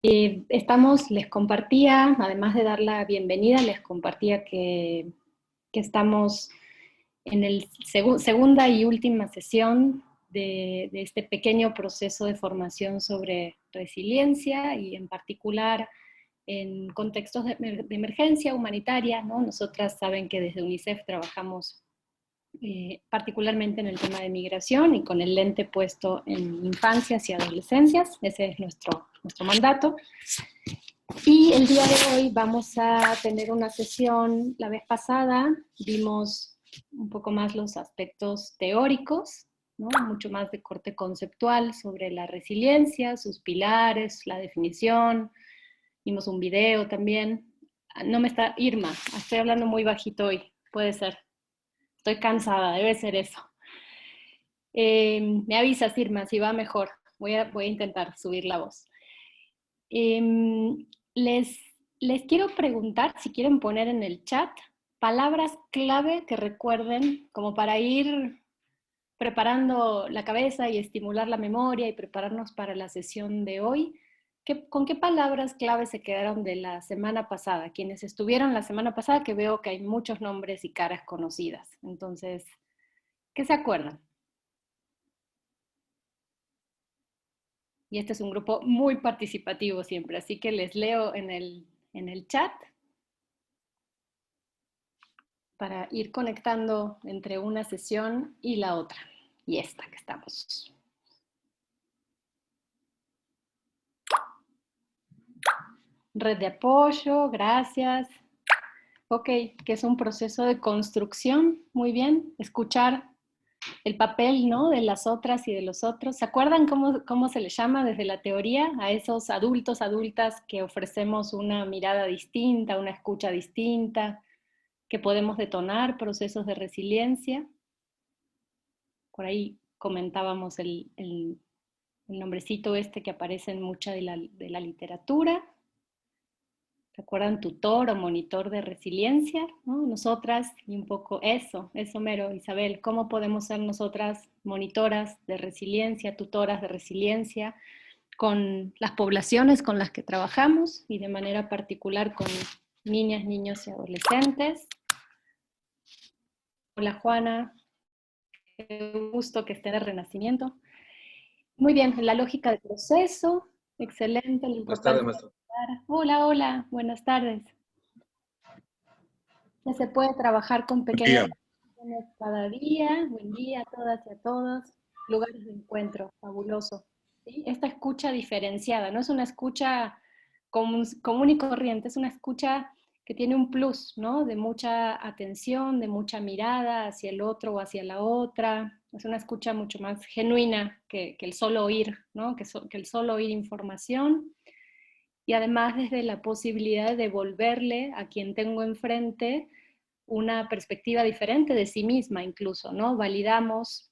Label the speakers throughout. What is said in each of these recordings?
Speaker 1: Les compartía, además de dar la bienvenida, les compartía que estamos en la segunda y última sesión de este pequeño proceso de formación sobre resiliencia y en particular en contextos de emergencia humanitaria, ¿no? Nosotras saben que desde UNICEF trabajamos particularmente en el tema de migración y con el lente puesto en infancias y adolescencias, ese es nuestro mandato. Y el día de hoy vamos a tener una sesión. La vez pasada vimos un poco más los aspectos teóricos, ¿no? Mucho más de corte conceptual sobre la resiliencia, sus pilares, la definición. Vimos un video también. No me está Irma, estoy hablando muy bajito hoy, puede ser. Estoy cansada, debe ser eso. Me avisas, Irma, si va mejor. Voy a intentar subir la voz. Les, les quiero preguntar, si quieren poner en el chat, palabras clave que recuerden como para ir preparando la cabeza y estimular la memoria y prepararnos para la sesión de hoy. ¿Con qué palabras clave se quedaron de la semana pasada? Quienes estuvieron la semana pasada, que veo que hay muchos nombres y caras conocidas. Entonces, ¿qué se acuerdan? Y este es un grupo muy participativo siempre, así que les leo en el chat para ir conectando entre una sesión y la otra. Y esta que estamos. Red de apoyo, gracias. Ok, que es un proceso de construcción, muy bien. Escuchar el papel, ¿no? De las otras y de los otros. ¿Se acuerdan cómo se les llama desde la teoría a esos adultos, adultas que ofrecemos una mirada distinta, una escucha distinta, que podemos detonar procesos de resiliencia? Por ahí comentábamos el nombrecito este que aparece en mucha de la literatura. ¿Recuerdan tutor o monitor de resiliencia? ¿No? Nosotras, y un poco eso mero, Isabel, ¿cómo podemos ser nosotras monitoras de resiliencia, tutoras de resiliencia con las poblaciones con las que trabajamos y de manera particular con niñas, niños y adolescentes? Hola Juana, qué gusto que esté en el Renacimiento. Muy bien, la lógica del proceso, excelente, la
Speaker 2: Buenas tardes,
Speaker 1: importancia de
Speaker 2: maestro.
Speaker 1: escuchar. Hola, hola, buenas tardes. Ya se puede trabajar con
Speaker 2: Buen
Speaker 1: pequeñas
Speaker 2: día.
Speaker 1: acciones cada día. Buen día a todas y a todos. Lugares de encuentro, fabuloso. ¿Sí? Esta escucha diferenciada, no es una escucha común y corriente, es una escucha que tiene un plus, ¿no? De mucha atención, de mucha mirada hacia el otro o hacia la otra. Es una escucha mucho más genuina que el solo oír, ¿no? Que el solo oír información. Y además desde la posibilidad de devolverle a quien tengo enfrente una perspectiva diferente de sí misma incluso, ¿no? Validamos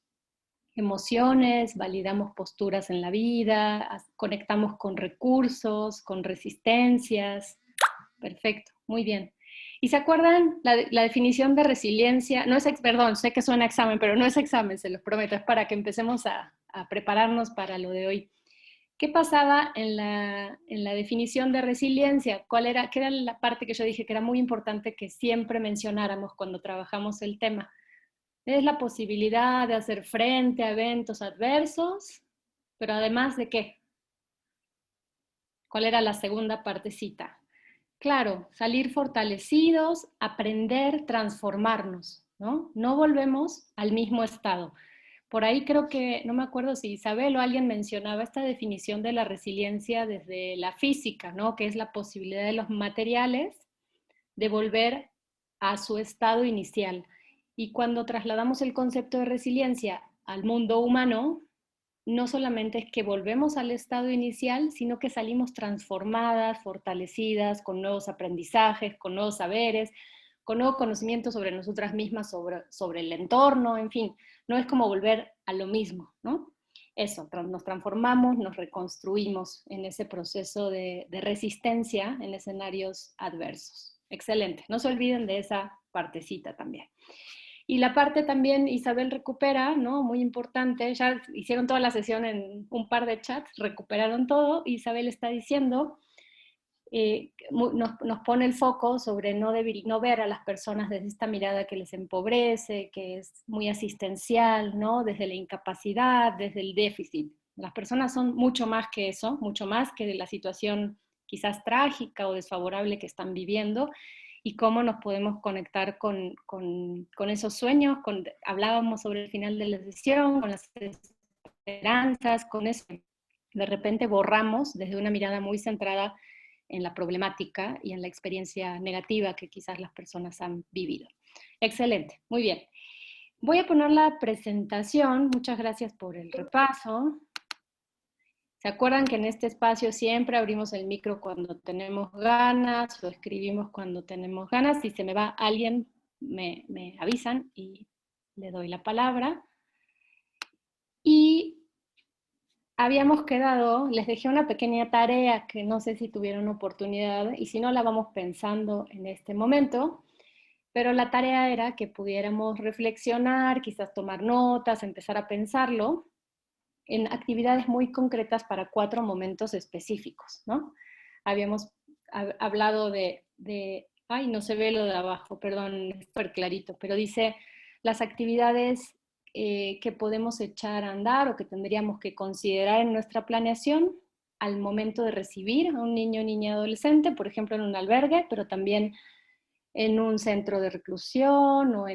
Speaker 1: emociones, validamos posturas en la vida, conectamos con recursos, con resistencias. Perfecto, muy bien. ¿Y se acuerdan la definición de resiliencia? No es, perdón, sé que suena examen, pero no es examen, se los prometo, es para que empecemos a prepararnos para lo de hoy. ¿Qué pasaba en la definición de resiliencia? ¿Qué era la parte que yo dije que era muy importante que siempre mencionáramos cuando trabajamos el tema? Es la posibilidad de hacer frente a eventos adversos, pero además de qué? ¿Cuál era la segunda partecita? Claro, salir fortalecidos, aprender, transformarnos, ¿no? No volvemos al mismo estado. Por ahí creo que, no me acuerdo si Isabel o alguien mencionaba esta definición de la resiliencia desde la física, ¿no? Que es la posibilidad de los materiales de volver a su estado inicial. Y cuando trasladamos el concepto de resiliencia al mundo humano, no solamente es que volvemos al estado inicial, sino que salimos transformadas, fortalecidas, con nuevos aprendizajes, con nuevos saberes, con nuevo conocimiento sobre nosotras mismas, sobre el entorno, en fin, no es como volver a lo mismo, ¿no? Eso, nos transformamos, nos reconstruimos en ese proceso de resistencia en escenarios adversos. Excelente, no se olviden de esa partecita también. Y la parte también, Isabel recupera, ¿no? Muy importante, ya hicieron toda la sesión en un par de chats, recuperaron todo. Isabel está diciendo, nos pone el foco sobre no ver a las personas desde esta mirada que les empobrece, que es muy asistencial, ¿no? Desde la incapacidad, desde el déficit. Las personas son mucho más que eso, mucho más que de la situación quizás trágica o desfavorable que están viviendo, y cómo nos podemos conectar con esos sueños. Hablábamos sobre el final de la sesión, con las esperanzas, con eso. De repente borramos desde una mirada muy centrada en la problemática y en la experiencia negativa que quizás las personas han vivido. Excelente, muy bien. Voy a poner la presentación. Muchas gracias por el repaso. ¿Se acuerdan que en este espacio siempre abrimos el micro cuando tenemos ganas o escribimos cuando tenemos ganas? Si se me va alguien, me avisan y le doy la palabra. Y habíamos quedado, les dejé una pequeña tarea que no sé si tuvieron oportunidad, y si no la vamos pensando en este momento, pero la tarea era que pudiéramos reflexionar, quizás tomar notas, empezar a pensarlo en actividades muy concretas para 4 momentos específicos, ¿no? Habíamos hablado ay, no se ve lo de abajo, perdón, es súper clarito, pero dice las actividades que podemos echar a andar o que tendríamos que considerar en nuestra planeación al momento de recibir a un niño, niña, adolescente, por ejemplo, en un albergue, pero también en un centro de reclusión o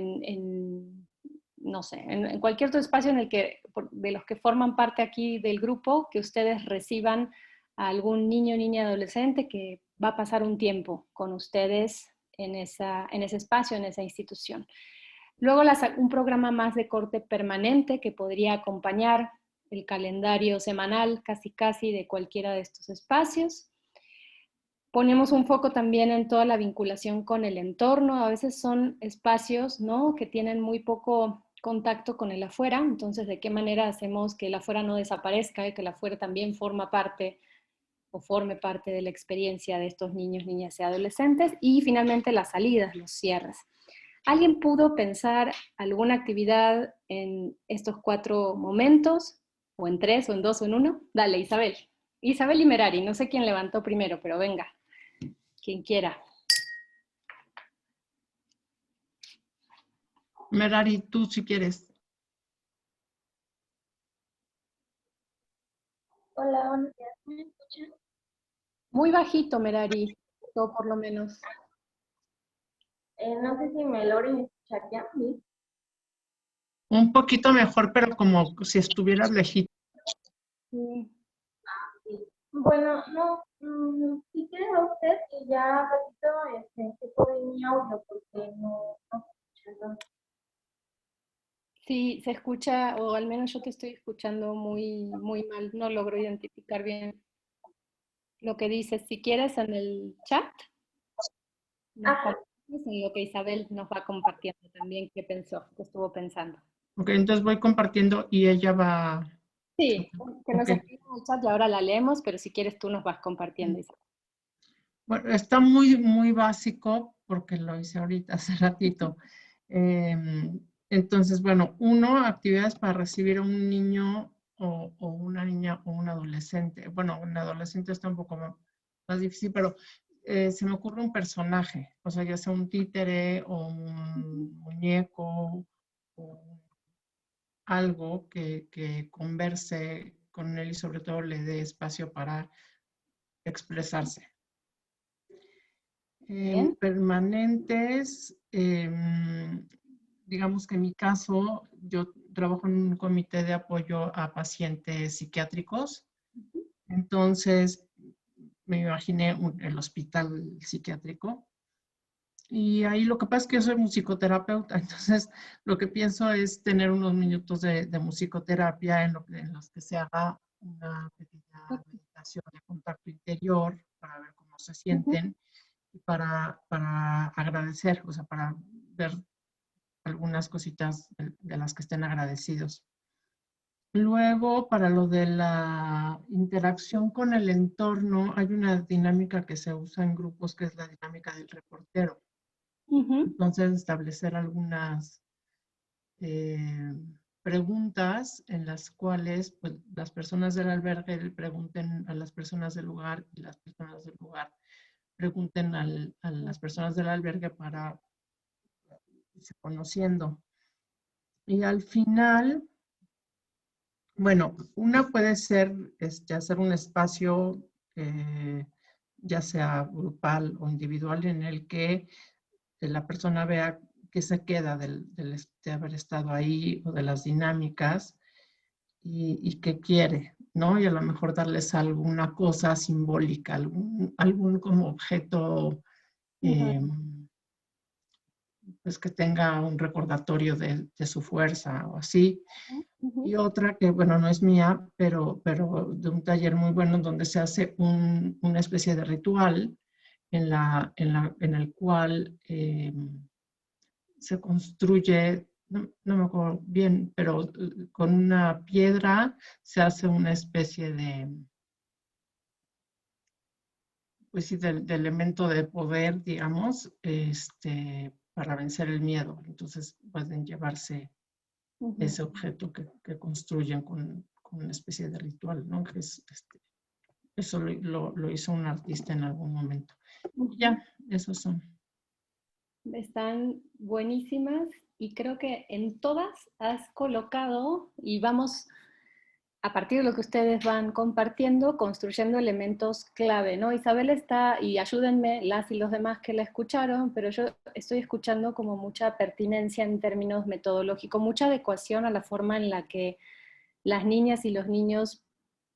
Speaker 1: no sé, en cualquier otro espacio en el que, de los que forman parte aquí del grupo, que ustedes reciban a algún niño, niña, adolescente que va a pasar un tiempo con ustedes en ese espacio, en esa institución. Luego un programa más de corte permanente que podría acompañar el calendario semanal casi de cualquiera de estos espacios. Ponemos un foco también en toda la vinculación con el entorno. A veces son espacios, ¿no?, que tienen muy poco contacto con el afuera. Entonces, ¿de qué manera hacemos que el afuera no desaparezca y que el afuera también forme parte de la experiencia de estos niños, niñas y adolescentes? Y finalmente las salidas, los cierres. ¿Alguien pudo pensar alguna actividad en estos 4 momentos? ¿O en 3, o en 2, o en 1? Dale, Isabel. Isabel y Merari, no sé quién levantó primero, pero venga. Quien quiera.
Speaker 2: Merari, tú si quieres.
Speaker 3: Hola, buenos días. ¿Me escuchan?
Speaker 1: Muy bajito, Merari, o por lo menos.
Speaker 3: No sé si me logren escuchar ya. ¿Sí?
Speaker 2: Un poquito mejor, pero como si estuvieras lejito.
Speaker 1: Sí.
Speaker 3: Sí. Bueno, no, si quiere a usted y ya repito tipo de mi audio porque no se escucha.
Speaker 1: Sí, se escucha, o al menos yo te estoy escuchando muy mal. No logro identificar bien lo que dices. Si quieres, en el chat nos
Speaker 3: Ajá.
Speaker 1: compartes en lo que Isabel nos va compartiendo también qué pensó, qué estuvo pensando.
Speaker 2: Ok, entonces voy compartiendo y ella va.
Speaker 1: Sí, que nos
Speaker 2: Ok.
Speaker 1: escriban en el chat y ahora la leemos, pero si quieres tú nos vas compartiendo, Isabel.
Speaker 2: Bueno, está muy básico porque lo hice ahorita, hace ratito. Entonces, bueno, actividades para recibir a un niño o una niña o un adolescente. Bueno, un adolescente está un poco más difícil, pero se me ocurre un personaje, o sea, ya sea un títere o un muñeco o algo que converse con él y sobre todo le dé espacio para expresarse.
Speaker 1: Bien.
Speaker 2: Permanentes, digamos que en mi caso, yo trabajo en un comité de apoyo a pacientes psiquiátricos, entonces me imaginé el hospital psiquiátrico. Y ahí lo que pasa es que yo soy musicoterapeuta, entonces lo que pienso es tener unos minutos de musicoterapia en los que se haga una pequeña meditación de contacto interior para ver cómo se sienten y para agradecer, o sea, para ver algunas cositas de las que estén agradecidos. Luego, para lo de la interacción con el entorno, hay una dinámica que se usa en grupos que es la dinámica del reportero. Entonces, establecer algunas preguntas en las cuales pues, las personas del albergue le pregunten a las personas del lugar y las personas del lugar pregunten a las personas del albergue para irse conociendo. Y al final, bueno, una puede ser hacer un espacio, ya sea grupal o individual, en el que la persona vea qué se queda de haber estado ahí o de las dinámicas y qué quiere, ¿no? Y a lo mejor darles alguna cosa simbólica, algún como objeto pues que tenga un recordatorio de su fuerza o así. Y otra que, bueno, no es mía, pero de un taller muy bueno donde se hace una especie de ritual en el cual se construye, no me acuerdo bien, pero con una piedra se hace una especie de, pues sí, de elemento de poder, digamos, para vencer el miedo. Entonces pueden llevarse ese objeto que construyen con una especie de ritual, ¿no? Que eso lo hizo un artista en algún momento. Y ya, esos son.
Speaker 1: Están buenísimas y creo que en todas has colocado y vamos a partir de lo que ustedes van compartiendo, construyendo elementos clave, ¿no? Isabel está, y ayúdenme las y los demás que la escucharon, pero yo estoy escuchando como mucha pertinencia en términos metodológicos, mucha adecuación a la forma en la que las niñas y los niños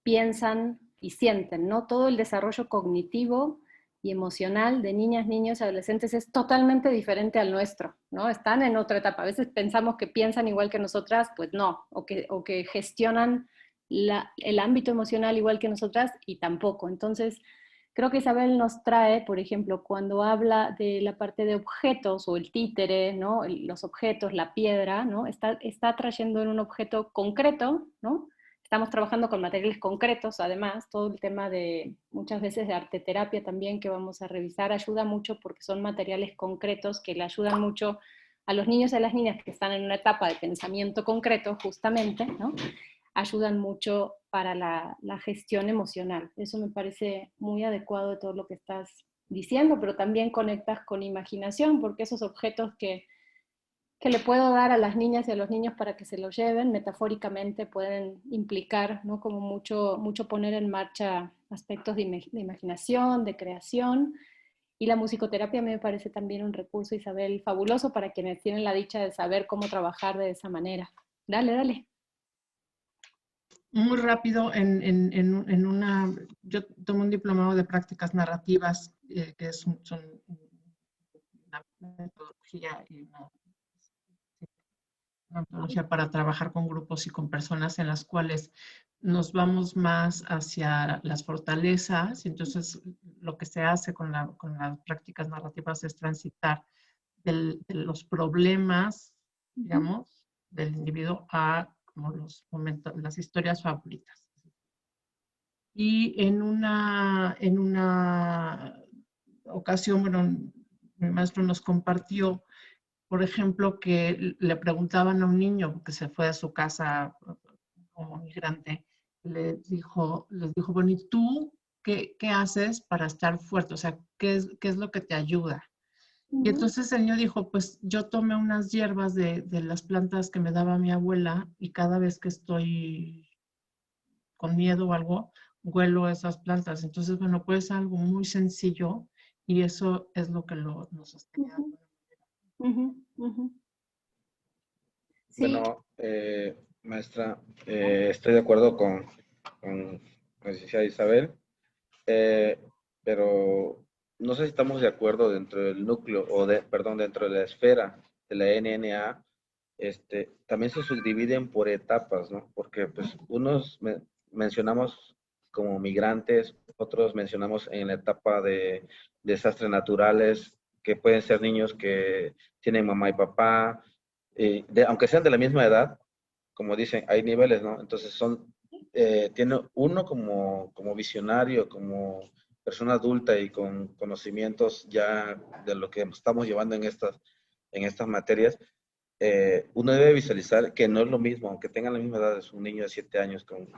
Speaker 1: piensan y sienten, ¿no? Todo el desarrollo cognitivo y emocional de niñas, niños y adolescentes es totalmente diferente al nuestro, ¿no? Están en otra etapa. A veces pensamos que piensan igual que nosotras, pues no, o que gestionan el ámbito emocional igual que nosotras y tampoco. Entonces, creo que Isabel nos trae, por ejemplo, cuando habla de la parte de objetos o el títere, ¿no? Los objetos, la piedra, ¿no? Está trayendo en un objeto concreto, ¿no? Estamos trabajando con materiales concretos, además, todo el tema de muchas veces de arteterapia también que vamos a revisar ayuda mucho porque son materiales concretos que le ayudan mucho a los niños y a las niñas que están en una etapa de pensamiento concreto, justamente, ¿no? Ayudan mucho para la gestión emocional. Eso me parece muy adecuado de todo lo que estás diciendo, pero también conectas con imaginación, porque esos objetos que le puedo dar a las niñas y a los niños para que se los lleven, metafóricamente pueden implicar, ¿no? Como mucho poner en marcha aspectos de imaginación, de creación, y la musicoterapia me parece también un recurso, Isabel, fabuloso para quienes tienen la dicha de saber cómo trabajar de esa manera. Dale, dale.
Speaker 2: Muy rápido, yo tomo un diplomado de prácticas narrativas, que son una metodología y una metodología para trabajar con grupos y con personas en las cuales nos vamos más hacia las fortalezas. Y entonces, lo que se hace con las prácticas narrativas es transitar de los problemas, digamos, del individuo a como los momentos, las historias favoritas. Y en una ocasión, bueno, mi maestro nos compartió, por ejemplo, que le preguntaban a un niño que se fue a su casa como migrante, les dijo, bueno, ¿y tú qué haces para estar fuerte? O sea, ¿qué es lo que te ayuda? Y entonces el niño dijo, pues yo tomé unas hierbas de las plantas que me daba mi abuela y cada vez que estoy con miedo o algo, huelo esas plantas. Entonces, bueno, pues algo muy sencillo y eso es lo que nos sostenía.
Speaker 1: Sí.
Speaker 4: Bueno, maestra, estoy de acuerdo con la licenciada Isabel, eh, pero no sé si estamos de acuerdo dentro del núcleo, perdón, dentro de la esfera de la NNA, también se subdividen por etapas, ¿no? Porque pues unos mencionamos como migrantes, otros mencionamos en la etapa de desastres naturales, que pueden ser niños que tienen mamá y papá, aunque sean de la misma edad, como dicen, hay niveles, ¿no? Entonces tiene uno como visionario, como persona adulta y con conocimientos ya de lo que estamos llevando en estas materias, uno debe visualizar que no es lo mismo, aunque tengan la misma edad, es un niño de 7 años con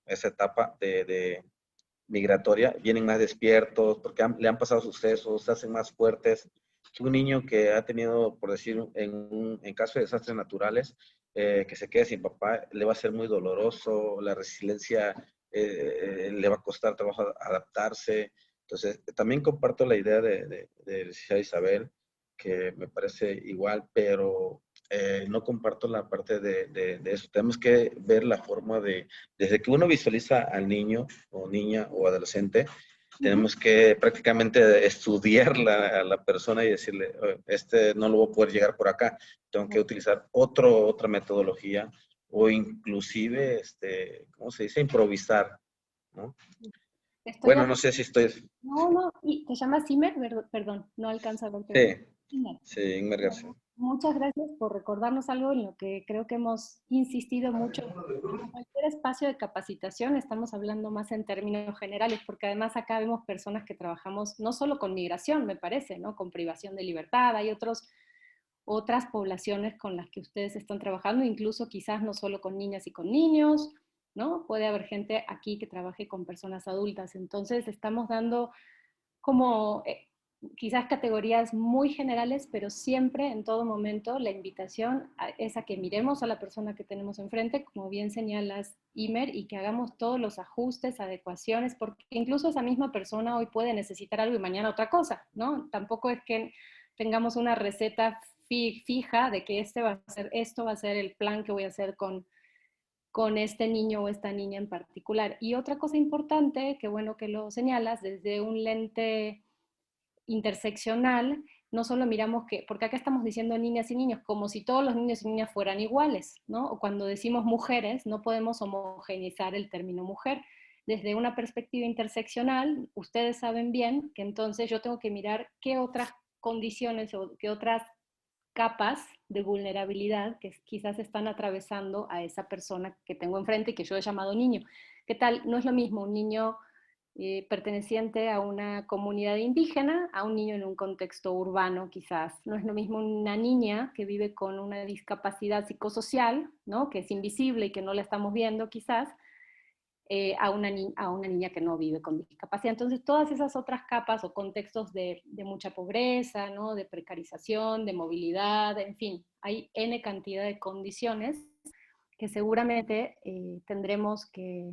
Speaker 4: esa etapa de migratoria, vienen más despiertos porque le han pasado sucesos, se hacen más fuertes. Un niño que ha tenido, por decir, en caso de desastres naturales, que se quede sin papá, le va a ser muy doloroso, la resiliencia le va a costar trabajo adaptarse. Entonces, también comparto la idea de licenciada Isabel, que me parece igual, pero no comparto la parte de eso. Tenemos que ver la forma desde que uno visualiza al niño o niña o adolescente, tenemos que prácticamente estudiar a la persona y decirle, este no lo voy a poder llegar por acá, tengo que utilizar otra metodología o inclusive, ¿cómo se dice? Improvisar, ¿no?
Speaker 1: Estoy
Speaker 4: Bueno,
Speaker 1: de-
Speaker 4: no sé si estoy...
Speaker 1: No, no, y ¿te llamas Zimmer? Perdón, no alcanzo a verte bien.
Speaker 4: Sí,
Speaker 1: Zimmer.
Speaker 4: sí, Inmer García.
Speaker 1: Bueno, muchas gracias por recordarnos algo en lo que creo que hemos insistido mucho. En cualquier espacio de capacitación estamos hablando más en términos generales, porque además acá vemos personas que trabajamos no solo con migración, me parece, ¿no? Con privación de libertad, hay otras poblaciones con las que ustedes están trabajando, incluso quizás no solo con niñas y con niños, ¿no? Puede haber gente aquí que trabaje con personas adultas. Entonces estamos dando como quizás categorías muy generales, pero siempre, en todo momento, la invitación es a que miremos a la persona que tenemos enfrente, como bien señalas, Imer, y que hagamos todos los ajustes, adecuaciones, porque incluso esa misma persona hoy puede necesitar algo y mañana otra cosa, ¿no? Tampoco es que tengamos una receta fija de que esto va a ser el plan que voy a hacer con este niño o esta niña en particular. Y otra cosa importante, que bueno que lo señalas, desde un lente interseccional, no solo miramos que, porque acá estamos diciendo niñas y niños, como si todos los niños y niñas fueran iguales, ¿no? O cuando decimos mujeres, no podemos homogeneizar el término mujer. Desde una perspectiva interseccional, ustedes saben bien que entonces yo tengo que mirar qué otras condiciones o qué otras capas de vulnerabilidad que quizás están atravesando a esa persona que tengo enfrente y que yo he llamado niño. ¿Qué tal? No es lo mismo un niño perteneciente a una comunidad indígena a un niño en un contexto urbano quizás. No es lo mismo una niña que vive con una discapacidad psicosocial, ¿no? Que es invisible y que no la estamos viendo quizás, a una niña que no vive con discapacidad. Entonces, todas esas otras capas o contextos de mucha pobreza, ¿no? De precarización, de movilidad, en fin, hay N cantidad de condiciones que seguramente tendremos que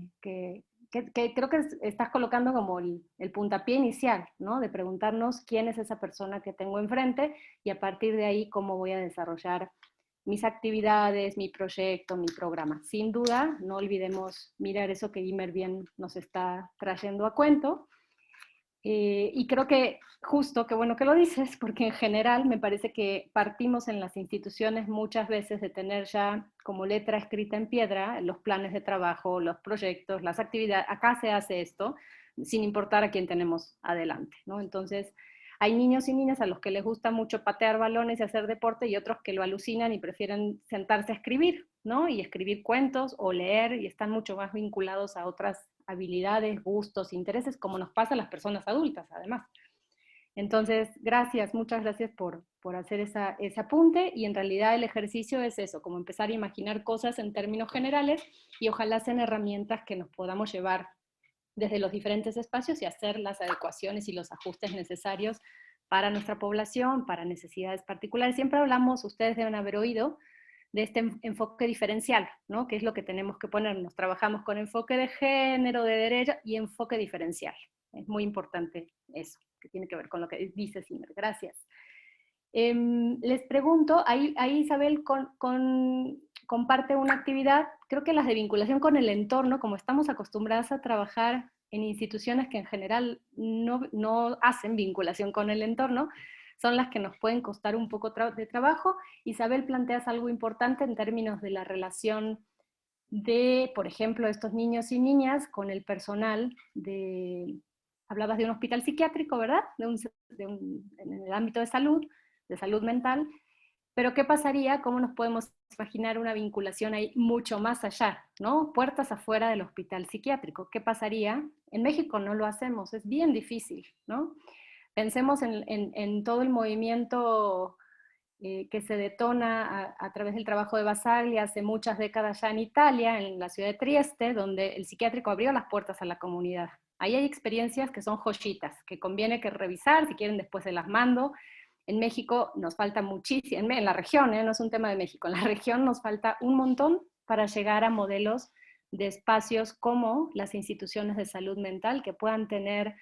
Speaker 1: creo que estás colocando como el puntapié inicial, ¿no? De preguntarnos quién es esa persona que tengo enfrente y a partir de ahí cómo voy a desarrollar mis actividades, mi proyecto, mi programa. Sin duda, no olvidemos mirar eso que Imer bien nos está trayendo a cuento. Y creo que justo, qué bueno que lo dices, porque en general me parece que partimos en las instituciones muchas veces de tener ya como letra escrita en piedra los planes de trabajo, los proyectos, las actividades. Acá se hace esto, sin importar a quién tenemos adelante, ¿no? Entonces, hay niños y niñas a los que les gusta mucho patear balones y hacer deporte y otros que lo alucinan y prefieren sentarse a escribir, ¿no? Y escribir cuentos o leer y están mucho más vinculados a otras habilidades, gustos, intereses, como nos pasa a las personas adultas, además. Entonces, gracias, muchas gracias por hacer ese apunte y en realidad el ejercicio es eso, como empezar a imaginar cosas en términos generales y ojalá sean herramientas que nos podamos llevar desde los diferentes espacios y hacer las adecuaciones y los ajustes necesarios para nuestra población, para necesidades particulares. Siempre hablamos, ustedes deben haber oído, de este enfoque diferencial, ¿no? Que es lo que tenemos que ponernos. Trabajamos con enfoque de género, de derecha y enfoque diferencial. Es muy importante eso, que tiene que ver con lo que dice Zimmer. Gracias. Les pregunto, ahí Isabel comparte una actividad, creo que las de vinculación con el entorno, como estamos acostumbradas a trabajar en instituciones que en general no hacen vinculación con el entorno, son las que nos pueden costar un poco de trabajo. Isabel, planteas algo importante en términos de la relación de, por ejemplo, estos niños y niñas con el personal hablabas de un hospital psiquiátrico, ¿verdad? En el ámbito de salud mental, pero ¿qué pasaría? ¿Cómo nos podemos imaginar una vinculación ahí mucho más allá, ¿no? Puertas afuera del hospital psiquiátrico. ¿Qué pasaría? En México no lo hacemos, es bien difícil, ¿no? Pensemos en todo el movimiento que se detona a través del trabajo de Basaglia hace muchas décadas ya en Italia, en la ciudad de Trieste, donde el psiquiátrico abrió las puertas a la comunidad. Ahí hay experiencias que son joyitas, que conviene que revisar, si quieren después se las mando. En México nos falta muchísimo, en la región, no es un tema de México, en la región nos falta un montón para llegar a modelos de espacios como las instituciones de salud mental que puedan tener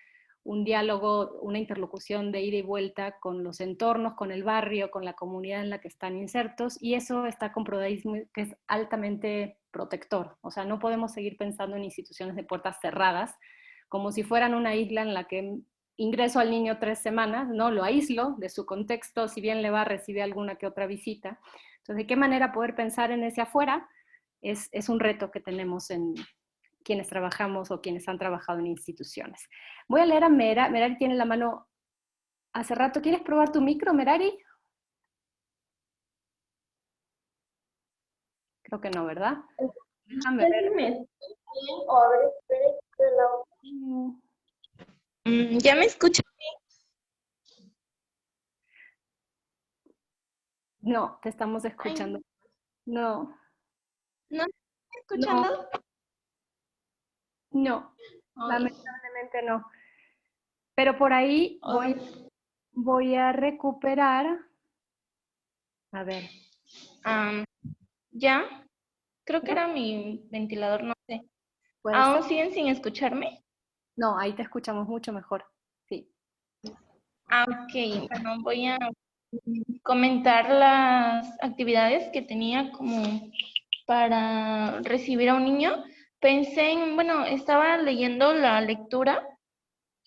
Speaker 1: un diálogo, una interlocución de ida y vuelta con los entornos, con el barrio, con la comunidad en la que están insertos, y eso está comprobadísimo que es altamente protector. O sea, no podemos seguir pensando en instituciones de puertas cerradas, como si fueran una isla en la que ingreso al niño 3 semanas, no lo aíslo de su contexto, si bien le va a recibir alguna que otra visita. Entonces, ¿de qué manera poder pensar en ese afuera? Es un reto que tenemos en quienes trabajamos o quienes han trabajado en instituciones. Voy a leer a Merari tiene la mano hace rato. ¿Quieres probar tu micro, Merari? Creo que no, ¿verdad? Déjame ver.
Speaker 3: ¿Me escuchan bien? O a ver, espere,
Speaker 5: ¿Ya me escuchan?
Speaker 1: No, te estamos escuchando.
Speaker 5: Ay,
Speaker 1: No,
Speaker 5: ¿no me están
Speaker 1: no,
Speaker 5: escuchando?
Speaker 1: no,
Speaker 5: Ay,
Speaker 1: lamentablemente no. Pero por ahí
Speaker 5: ay,
Speaker 1: voy a recuperar. A ver.
Speaker 5: ¿Ya? Creo que
Speaker 1: ¿No?
Speaker 5: era mi ventilador, no sé.
Speaker 1: ¿Puede ser?
Speaker 5: ¿Aún siguen sin escucharme?
Speaker 1: No, ahí te escuchamos mucho mejor. Sí.
Speaker 5: Ok, bueno, voy a comentar las actividades que tenía como para recibir a un niño. Pensé en, bueno, estaba leyendo la lectura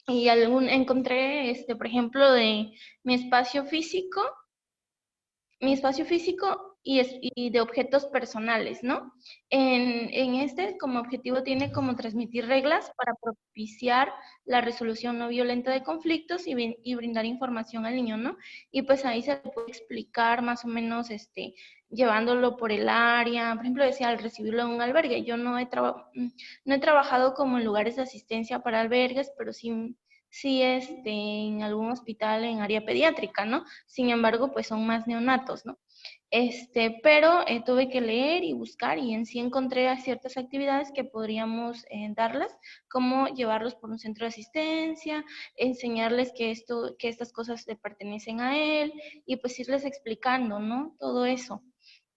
Speaker 5: y encontré, por ejemplo, de mi espacio físico y de objetos personales, ¿no? En este, como objetivo, tiene como transmitir reglas para propiciar la resolución no violenta de conflictos y brindar información al niño, ¿no? Y pues ahí se le puede explicar más o menos, llevándolo por el área. Por ejemplo, decía, al recibirlo en un albergue, yo no he trabajado como en lugares de asistencia para albergues, pero sí, en algún hospital en área pediátrica, ¿no? Sin embargo, pues son más neonatos, ¿no? Pero tuve que leer y buscar y en sí encontré a ciertas actividades que podríamos darlas, como llevarlos por un centro de asistencia, enseñarles que estas cosas le pertenecen a él y pues irles explicando, ¿no? Todo eso.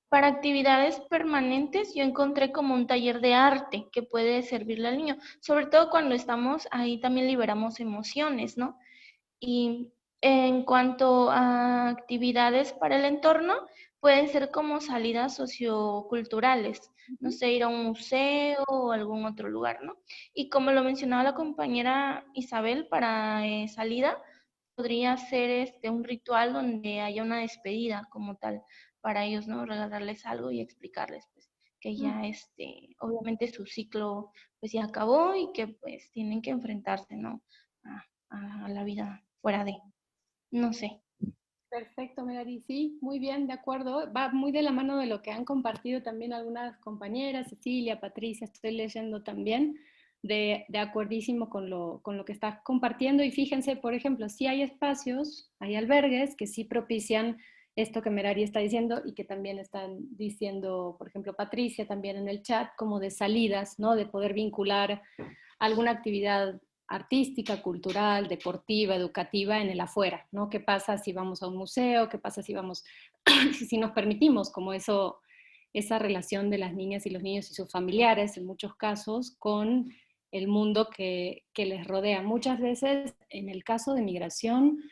Speaker 5: Para actividades permanentes, yo encontré como un taller de arte que puede servirle al niño, sobre todo cuando estamos ahí también liberamos emociones, ¿no? Y en cuanto a actividades para el entorno, pueden ser como salidas socioculturales, no sé, ir a un museo o algún otro lugar, ¿no? Y como lo mencionaba la compañera Isabel, para salida podría ser un ritual donde haya una despedida como tal para ellos, ¿no? Regalarles algo y explicarles pues que ya obviamente su ciclo pues ya acabó y que pues tienen que enfrentarse, ¿no? A la vida fuera de, no sé.
Speaker 1: Perfecto, Merari. Sí, muy bien, de acuerdo. Va muy de la mano de lo que han compartido también algunas compañeras, Cecilia, Patricia, estoy leyendo también, de acuerdísimo con lo que estás compartiendo. Y fíjense, por ejemplo, sí hay espacios, hay albergues que sí propician esto que Merari está diciendo y que también están diciendo, por ejemplo, Patricia también en el chat, como de salidas, ¿no? De poder vincular alguna actividad artística, cultural, deportiva, educativa en el afuera, ¿no? ¿Qué pasa si vamos a un museo? ¿Qué pasa si vamos, si nos permitimos como eso, esa relación de las niñas y los niños y sus familiares, en muchos casos, con el mundo que les rodea? Muchas veces, en el caso de migración,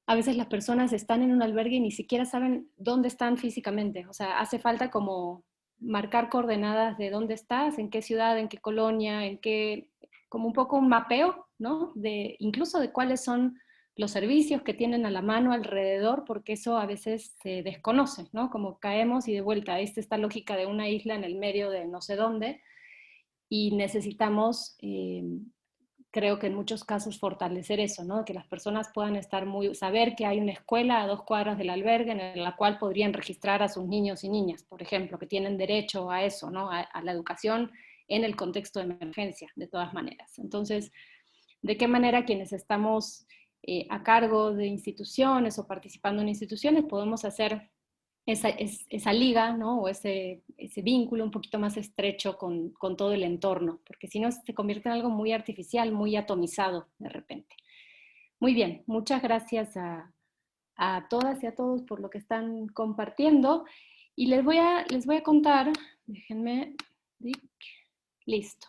Speaker 1: a veces las personas están en un albergue y ni siquiera saben dónde están físicamente. O sea, hace falta como marcar coordenadas de dónde estás, en qué ciudad, en qué colonia, en qué, como un poco un mapeo, ¿no? De, incluso de cuáles son los servicios que tienen a la mano alrededor, porque eso a veces se desconoce, ¿no? Como caemos y de vuelta, esta lógica de una isla en el medio de no sé dónde, y necesitamos creo que en muchos casos fortalecer eso, ¿no? Que las personas puedan saber que hay una escuela a 2 cuadras del albergue en la cual podrían registrar a sus niños y niñas, por ejemplo, que tienen derecho a eso, ¿no? A la educación en el contexto de emergencia, de todas maneras. Entonces, ¿de qué manera quienes estamos a cargo de instituciones o participando en instituciones, podemos hacer esa liga, ¿no? O ese vínculo un poquito más estrecho con todo el entorno, porque si no se convierte en algo muy artificial, muy atomizado de repente. Muy bien, muchas gracias a todas y a todos por lo que están compartiendo. Y les voy a contar, déjenme, listo.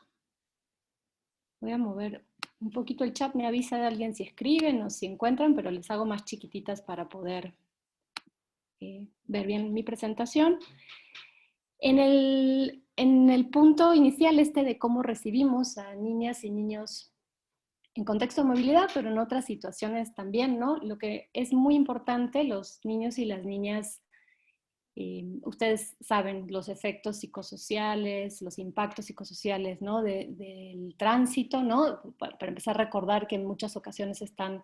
Speaker 1: Voy a mover un poquito el chat, me avisa de alguien si escriben o si encuentran, pero les hago más chiquititas para poder ver bien mi presentación. En el punto inicial de cómo recibimos a niñas y niños en contexto de movilidad, pero en otras situaciones también, ¿no? Lo que es muy importante, los niños y las niñas, ustedes saben los efectos psicosociales, los impactos psicosociales, ¿no? Del tránsito, ¿no? Para empezar a recordar que en muchas ocasiones están,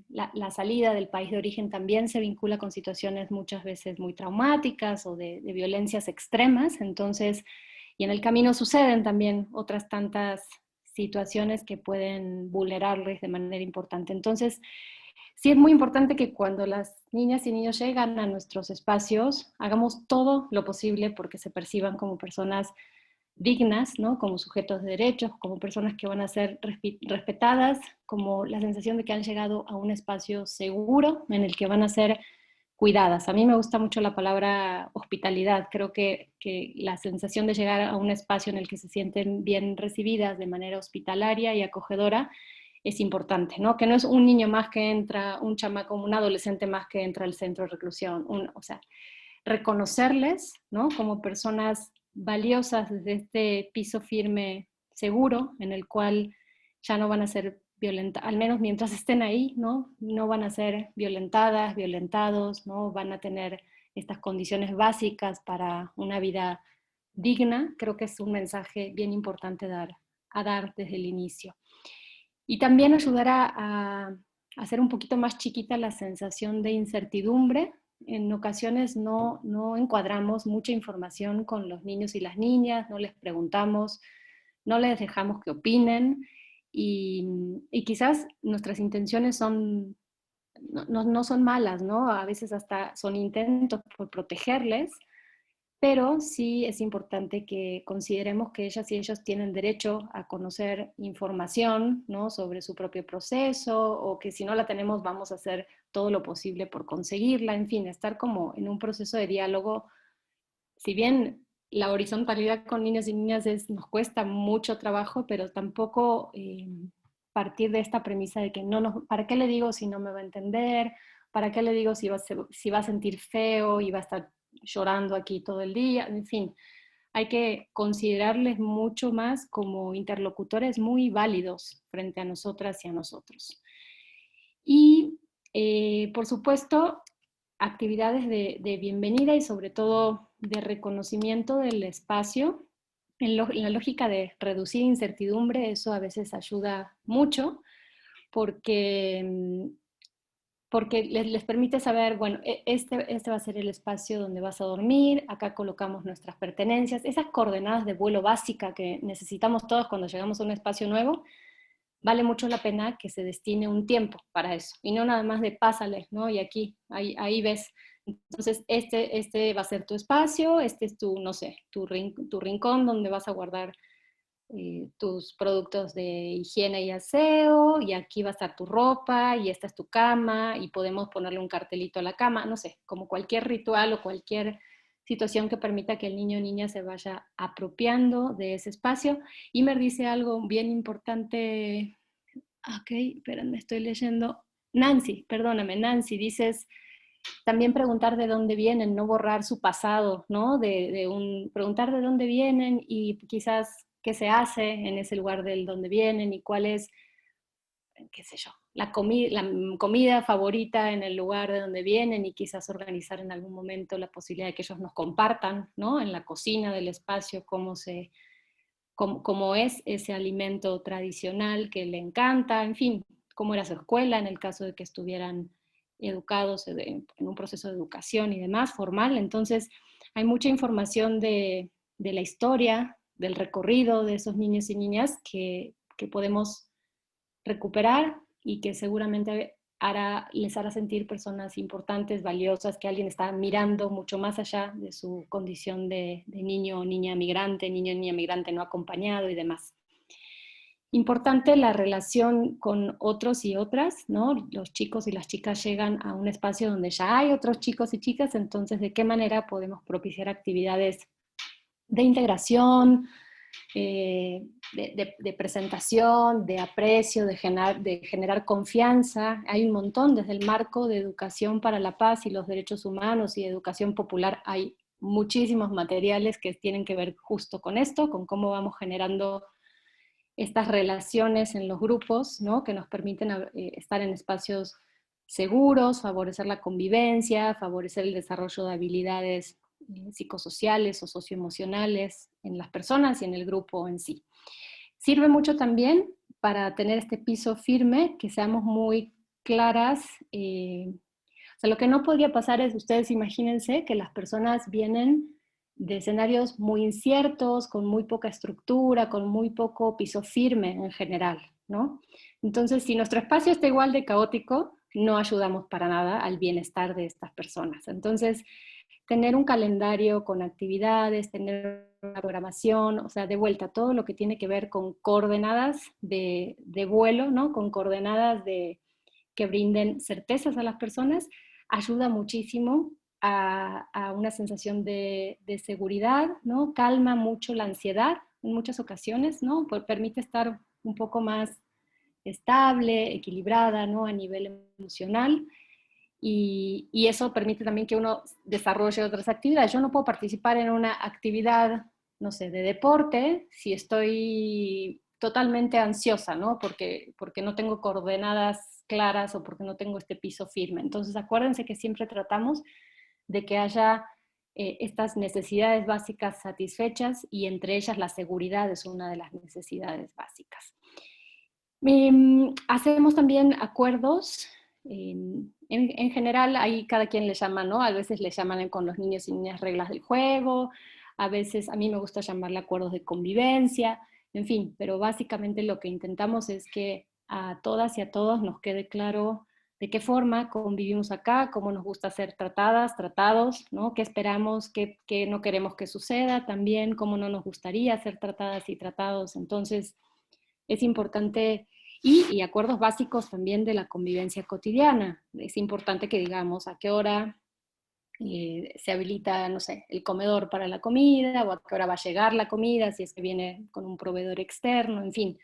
Speaker 1: la salida del país de origen también se vincula con situaciones muchas veces muy traumáticas o de violencias extremas, entonces, y en el camino suceden también otras tantas situaciones que pueden vulnerarles de manera importante. Entonces, sí es muy importante que cuando las niñas y niños llegan a nuestros espacios, hagamos todo lo posible porque se perciban como personas dignas, ¿no? Como sujetos de derechos, como personas que van a ser respetadas, como la sensación de que han llegado a un espacio seguro en el que van a ser cuidadas. A mí me gusta mucho la palabra hospitalidad. Creo que la sensación de llegar a un espacio en el que se sienten bien recibidas de manera hospitalaria y acogedora es importante, ¿no? Que no es un niño más que entra, un chamaco, un adolescente más que entra al centro de reclusión. O sea, reconocerles, ¿no? Como personas valiosas desde este piso firme seguro en el cual ya no van a ser violentadas, al menos mientras estén ahí, ¿no? No van a ser violentadas, violentados, ¿no? Van a tener estas condiciones básicas para una vida digna. Creo que es un mensaje bien importante a dar desde el inicio. Y también ayudar a hacer un poquito más chiquita la sensación de incertidumbre. En ocasiones no encuadramos mucha información con los niños y las niñas, no les preguntamos, no les dejamos que opinen y quizás nuestras intenciones no son malas, ¿no? A veces hasta son intentos por protegerles, pero sí es importante que consideremos que ellas y ellos tienen derecho a conocer información, ¿no? Sobre su propio proceso, o que si no la tenemos vamos a hacer todo lo posible por conseguirla, en fin, estar como en un proceso de diálogo. Si bien la horizontalidad con niños y niñas nos cuesta mucho trabajo, pero tampoco partir de esta premisa de que ¿para qué le digo si no me va a entender? ¿Para qué le digo si va a sentir feo y va a estar llorando aquí todo el día? En fin, hay que considerarles mucho más como interlocutores muy válidos frente a nosotras y a nosotros. Y, por supuesto, actividades de bienvenida y sobre todo de reconocimiento del espacio. En la lógica de reducir incertidumbre, eso a veces ayuda mucho porque les permite saber, bueno, este va a ser el espacio donde vas a dormir, acá colocamos nuestras pertenencias, esas coordenadas de vuelo básica que necesitamos todos cuando llegamos a un espacio nuevo. Vale mucho la pena que se destine un tiempo para eso, y no nada más de pásale, ¿no? Y aquí, ahí ves. Entonces, este va a ser tu espacio, este es tu, no sé, tu rincón donde vas a guardar tus productos de higiene y aseo, y aquí va a estar tu ropa, y esta es tu cama, y podemos ponerle un cartelito a la cama, no sé, como cualquier ritual o cualquier situación que permita que el niño o niña se vaya apropiando de ese espacio. Imer dice algo bien importante. Ok, espérame, estoy leyendo. Nancy, perdóname, Nancy, dices también preguntar de dónde vienen, no borrar su pasado, ¿no? Preguntar de dónde vienen y quizás qué se hace en ese lugar del donde vienen y cuál es, qué sé yo, la comida favorita en el lugar de donde vienen, y quizás organizar en algún momento la posibilidad de que ellos nos compartan, ¿no? En la cocina del espacio cómo es ese alimento tradicional que le encanta, en fin, cómo era su escuela en el caso de que estuvieran educados en un proceso de educación y demás, formal. Entonces hay mucha información de la historia, del recorrido de esos niños y niñas que podemos recuperar y que seguramente les hará sentir personas importantes, valiosas, que alguien está mirando mucho más allá de su condición de niño o niña migrante, no acompañado y demás. Importante la relación con otros y otras, ¿no? Los chicos y las chicas llegan a un espacio donde ya hay otros chicos y chicas, entonces ¿de qué manera podemos propiciar actividades de integración, de presentación, de aprecio, de generar confianza? Hay un montón, desde el marco de educación para la paz y los derechos humanos y educación popular, hay muchísimos materiales que tienen que ver justo con esto, con cómo vamos generando estas relaciones en los grupos, ¿no? Que nos permiten estar en espacios seguros, favorecer la convivencia, favorecer el desarrollo de habilidades psicosociales o socioemocionales en las personas y en el grupo en sí. Sirve mucho también para tener este piso firme, que seamos muy claras. O sea, lo que no podría pasar es, ustedes imagínense que las personas vienen de escenarios muy inciertos, con muy poca estructura, con muy poco piso firme en general, ¿no? Entonces, si nuestro espacio está igual de caótico, no ayudamos para nada al bienestar de estas personas. Entonces, tener un calendario con actividades, tener una programación, o sea, de vuelta, todo lo que tiene que ver con coordenadas de vuelo, ¿no? Con coordenadas que brinden certezas a las personas, ayuda muchísimo a una sensación de seguridad, ¿no? Calma mucho la ansiedad en muchas ocasiones, ¿no? Permite estar un poco más estable, equilibrada, ¿no? A nivel emocional. Y eso permite también que uno desarrolle otras actividades. Yo no puedo participar en una actividad, no sé, de deporte si estoy totalmente ansiosa, ¿no? Porque no tengo coordenadas claras o porque no tengo este piso firme. Entonces acuérdense que siempre tratamos de que haya estas necesidades básicas satisfechas, y entre ellas la seguridad es una de las necesidades básicas. Hacemos también acuerdos. En general, ahí cada quien le llama, ¿no? A veces le llaman con los niños y niñas reglas del juego, a veces a mí me gusta llamarle acuerdos de convivencia, en fin, pero básicamente lo que intentamos es que a todas y a todos nos quede claro de qué forma convivimos acá, cómo nos gusta ser tratadas, tratados, ¿no? Qué esperamos, qué no queremos que suceda, también cómo no nos gustaría ser tratadas y tratados. Entonces, es importante, y acuerdos básicos también de la convivencia cotidiana. Es importante que digamos a qué hora se habilita, no sé, el comedor para la comida, o a qué hora va a llegar la comida, si es que viene con un proveedor externo, en fin,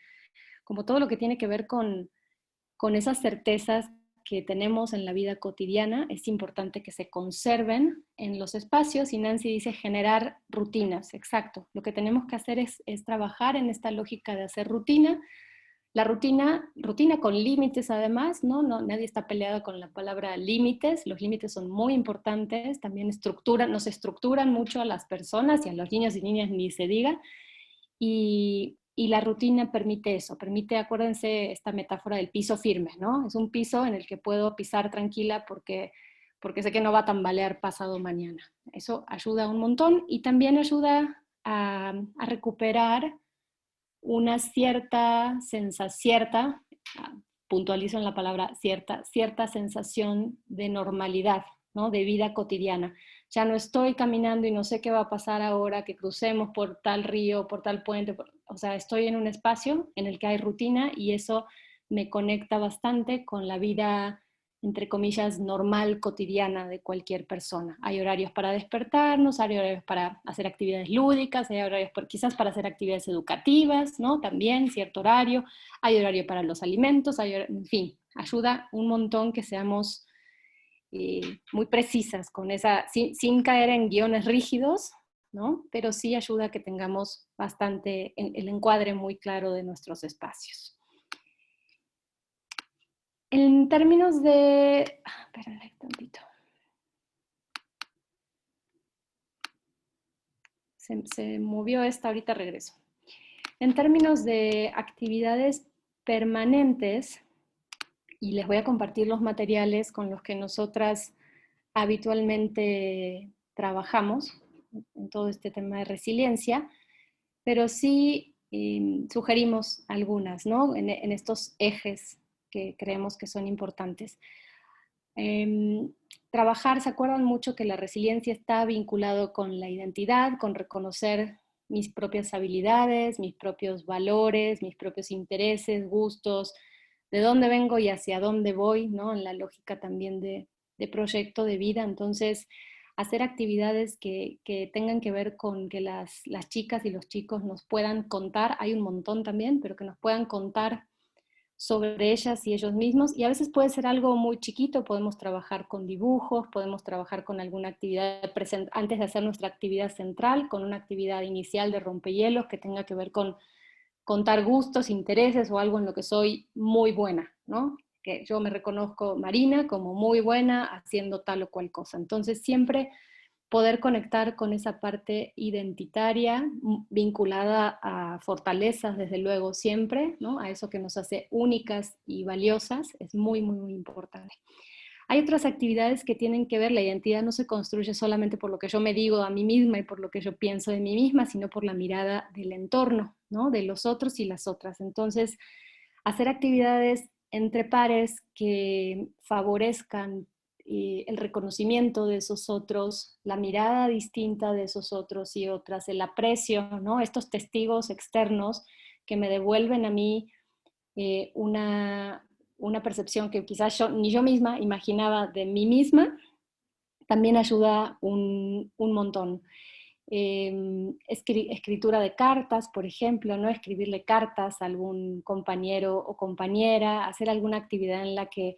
Speaker 1: como todo lo que tiene que ver con esas certezas que tenemos en la vida cotidiana, es importante que se conserven en los espacios. Y Nancy dice generar rutinas, exacto. Lo que tenemos que hacer es trabajar en esta lógica de hacer rutina. La rutina con límites además, ¿no? Nadie está peleado con la palabra límites. Los límites son muy importantes, también nos estructuran mucho a las personas, y a los niños y niñas ni se diga. Y la rutina permite eso, permite, acuérdense, esta metáfora del piso firme, ¿no? Es un piso en el que puedo pisar tranquila porque sé que no va a tambalear pasado mañana. Eso ayuda un montón, y también ayuda a recuperar una puntualizo en la palabra cierta sensación de normalidad, ¿no? De vida cotidiana. Ya no estoy caminando y no sé qué va a pasar ahora que crucemos por tal río, por tal puente, o sea, estoy en un espacio en el que hay rutina, y eso me conecta bastante con la vida, entre comillas, normal, cotidiana de cualquier persona. Hay horarios para despertarnos, hay horarios para hacer actividades lúdicas, hay horarios quizás para hacer actividades educativas, ¿no? También cierto horario, hay horario para los alimentos, en fin, ayuda un montón que seamos muy precisas con esa, sin caer en guiones rígidos, ¿no? Pero sí ayuda a que tengamos bastante el encuadre muy claro de nuestros espacios. En términos de... espérenme un tantito. Se movió esta, ahorita regreso. En términos de actividades permanentes, y les voy a compartir los materiales con los que nosotras habitualmente trabajamos en todo este tema de resiliencia, pero sí sugerimos algunas, ¿no? En estos ejes que creemos que son importantes. Trabajar, ¿se acuerdan mucho que la resiliencia está vinculado con la identidad, con reconocer mis propias habilidades, mis propios valores, mis propios intereses, gustos, de dónde vengo y hacia dónde voy, ¿no? En la lógica también de proyecto de vida. Entonces, hacer actividades que tengan que ver con que las chicas y los chicos nos puedan contar, hay un montón también, pero que nos puedan contar sobre ellas y ellos mismos, y a veces puede ser algo muy chiquito, podemos trabajar con dibujos, podemos trabajar con alguna actividad antes de hacer nuestra actividad central, con una actividad inicial de rompehielos que tenga que ver con contar gustos, intereses o algo en lo que soy muy buena, ¿no? Que yo me reconozco, Marina, como muy buena haciendo tal o cual cosa. Entonces siempre poder conectar con esa parte identitaria vinculada a fortalezas, desde luego, siempre, ¿no? A eso que nos hace únicas y valiosas, es muy, muy, muy importante. Hay otras actividades que tienen que ver, la identidad no se construye solamente por lo que yo me digo a mí misma y por lo que yo pienso de mí misma, sino por la mirada del entorno, ¿no? De los otros y las otras. Entonces, hacer actividades entre pares que favorezcan el reconocimiento de esos otros, la mirada distinta de esos otros y otras, el aprecio, ¿no? Estos testigos externos que me devuelven a mí una percepción que quizás ni yo misma imaginaba de mí misma, también ayuda un montón. Escritura de cartas, por ejemplo, ¿no? Escribirle cartas a algún compañero o compañera, hacer alguna actividad en la que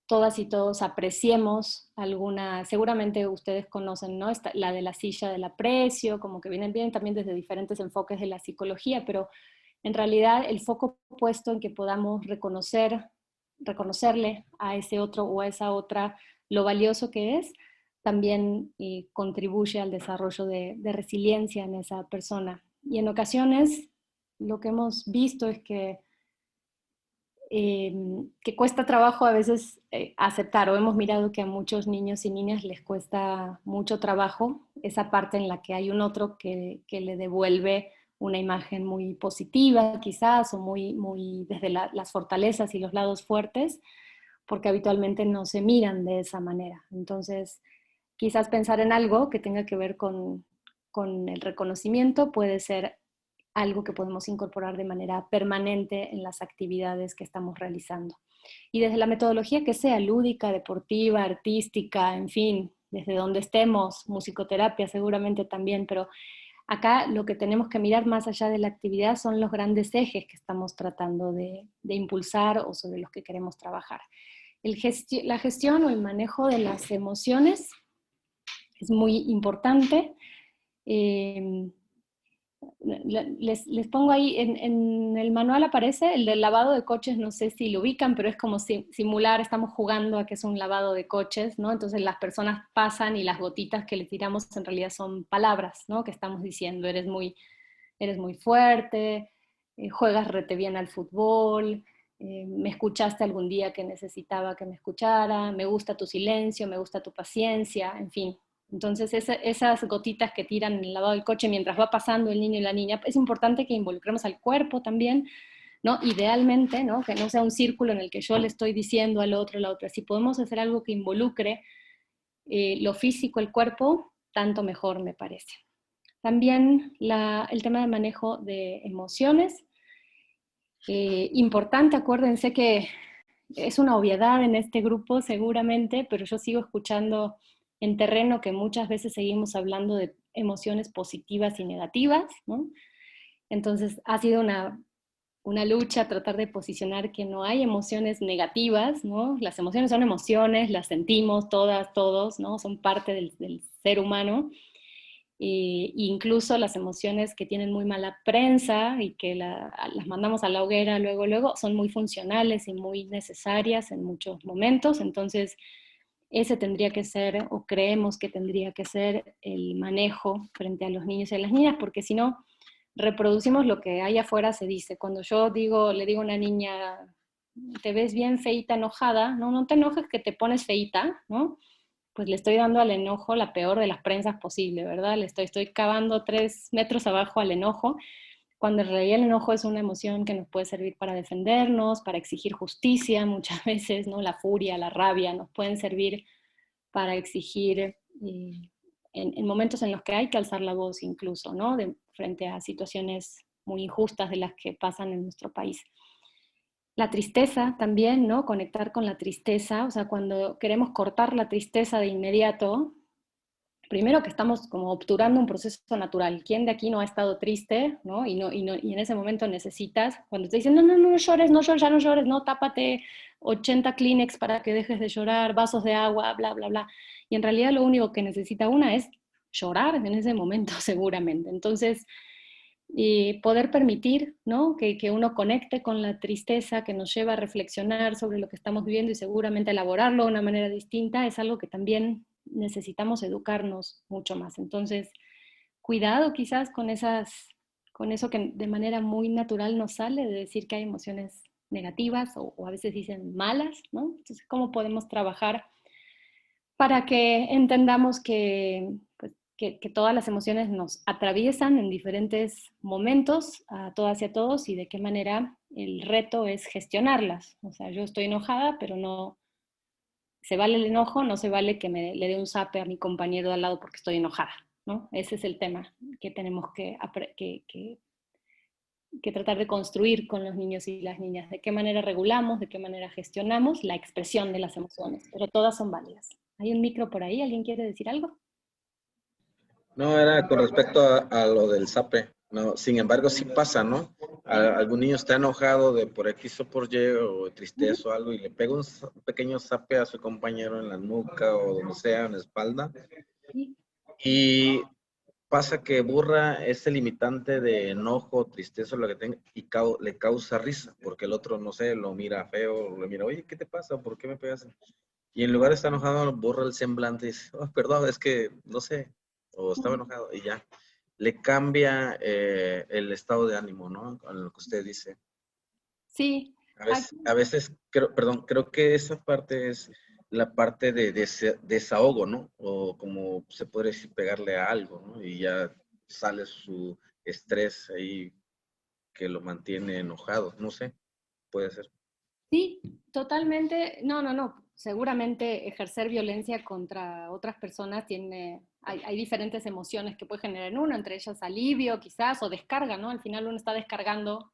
Speaker 1: todas y todos apreciemos alguna, seguramente ustedes conocen, ¿no? La de la silla del aprecio, como que vienen también desde diferentes enfoques de la psicología, pero en realidad el foco puesto en que podamos reconocerle a ese otro o a esa otra lo valioso que es, también contribuye al desarrollo de resiliencia en esa persona. Y en ocasiones lo que hemos visto es que cuesta trabajo a veces aceptar, o hemos mirado que a muchos niños y niñas les cuesta mucho trabajo esa parte en la que hay un otro que le devuelve una imagen muy positiva quizás, o muy desde las fortalezas y los lados fuertes, porque habitualmente no se miran de esa manera. Entonces, quizás pensar en algo que tenga que ver con el reconocimiento puede ser algo que podemos incorporar de manera permanente en las actividades que estamos realizando. Y desde la metodología que sea, lúdica, deportiva, artística, en fin, desde donde estemos, musicoterapia seguramente también, pero acá lo que tenemos que mirar más allá de la actividad son los grandes ejes que estamos tratando de impulsar o sobre los que queremos trabajar. La gestión o el manejo de las emociones es muy importante. Les pongo ahí, en el manual aparece el del lavado de coches, no sé si lo ubican, pero es como simular, estamos jugando a que es un lavado de coches, ¿no? Entonces las personas pasan y las gotitas que le tiramos en realidad son palabras, ¿no? Que estamos diciendo, eres muy fuerte, juegas rete bien al fútbol, me escuchaste algún día que necesitaba que me escuchara, me gusta tu silencio, me gusta tu paciencia, en fin. Entonces esas gotitas que tiran en el lavado del coche mientras va pasando el niño y la niña, es importante que involucremos al cuerpo también, ¿no? Idealmente, ¿no? Que no sea un círculo en el que yo le estoy diciendo al otro, la otra. Si podemos hacer algo que involucre lo físico, el cuerpo, tanto mejor me parece. También el tema de manejo de emociones, importante, acuérdense que es una obviedad en este grupo seguramente, pero yo sigo escuchando en terreno que muchas veces seguimos hablando de emociones positivas y negativas, ¿no? Entonces ha sido una lucha tratar de posicionar que no hay emociones negativas, ¿no? Las emociones son emociones, las sentimos todas, todos, ¿no? Son parte del ser humano. Incluso las emociones que tienen muy mala prensa y que las mandamos a la hoguera luego, son muy funcionales y muy necesarias en muchos momentos. Entonces, ese tendría que ser, o creemos que tendría que ser, el manejo frente a los niños y a las niñas, porque si no, reproducimos lo que ahí afuera se dice. Cuando yo le digo a una niña, te ves bien feíta, enojada, no te enojes que te pones feíta, ¿no? Pues le estoy dando al enojo la peor de las prensas posible, ¿verdad? Estoy cavando 3 metros abajo al enojo, cuando en realidad el enojo es una emoción que nos puede servir para defendernos, para exigir justicia muchas veces, ¿no? La furia, la rabia nos pueden servir para exigir en momentos en los que hay que alzar la voz incluso, ¿no? Frente a situaciones muy injustas de las que pasan en nuestro país. La tristeza también, ¿no? Conectar con la tristeza, o sea, cuando queremos cortar la tristeza de inmediato, primero que estamos como obturando un proceso natural. ¿Quién de aquí no ha estado triste, ¿no? Y en ese momento necesitas, cuando te dicen, no llores, no llores, ya no llores, no, tápate 80 Kleenex para que dejes de llorar, vasos de agua, bla, bla, bla. Y en realidad lo único que necesita una es llorar en ese momento seguramente. Entonces, poder permitir, ¿no? que uno conecte con la tristeza, que nos lleva a reflexionar sobre lo que estamos viviendo y seguramente elaborarlo de una manera distinta, es algo que también necesitamos educarnos mucho más. Entonces, cuidado quizás con eso que de manera muy natural nos sale, de decir que hay emociones negativas o a veces dicen malas, ¿no? Entonces, ¿cómo podemos trabajar para que entendamos pues, que todas las emociones nos atraviesan en diferentes momentos, a todas y a todos, y de qué manera el reto es gestionarlas? O sea, yo estoy enojada, pero no, se vale el enojo, no se vale que le dé un zape a mi compañero de al lado porque estoy enojada, ¿no? Ese es el tema que tenemos que tratar de construir con los niños y las niñas. De qué manera regulamos, de qué manera gestionamos la expresión de las emociones, pero todas son válidas. ¿Hay un micro por ahí? ¿Alguien quiere decir algo?
Speaker 4: No, era con respecto a lo del zape. No, sin embargo, sí pasa, ¿no? Algún niño está enojado de por X o por Y o tristeza o algo y le pega un pequeño zape a su compañero en la nuca o donde sea, en la espalda.
Speaker 1: Sí.
Speaker 4: Y pasa que burra ese limitante de enojo, tristeza, lo que tenga, y le causa risa, porque el otro, no sé, lo mira feo, lo mira, oye, ¿qué te pasa? ¿Por qué me pegas? Y en lugar de estar enojado, borra el semblante y dice, oh, perdón, es que, no sé, o estaba enojado, y ya. Le cambia el estado de ánimo, ¿no? A lo que usted dice.
Speaker 1: Sí.
Speaker 4: A veces creo que esa parte es la parte de desahogo, ¿no? O como se puede decir, pegarle a algo, ¿no? Y ya sale su estrés ahí que lo mantiene enojado, no sé, puede ser.
Speaker 1: Sí, totalmente. No. Seguramente ejercer violencia contra otras personas hay diferentes emociones que puede generar en uno, entre ellas alivio quizás o descarga, ¿no? Al final uno está descargando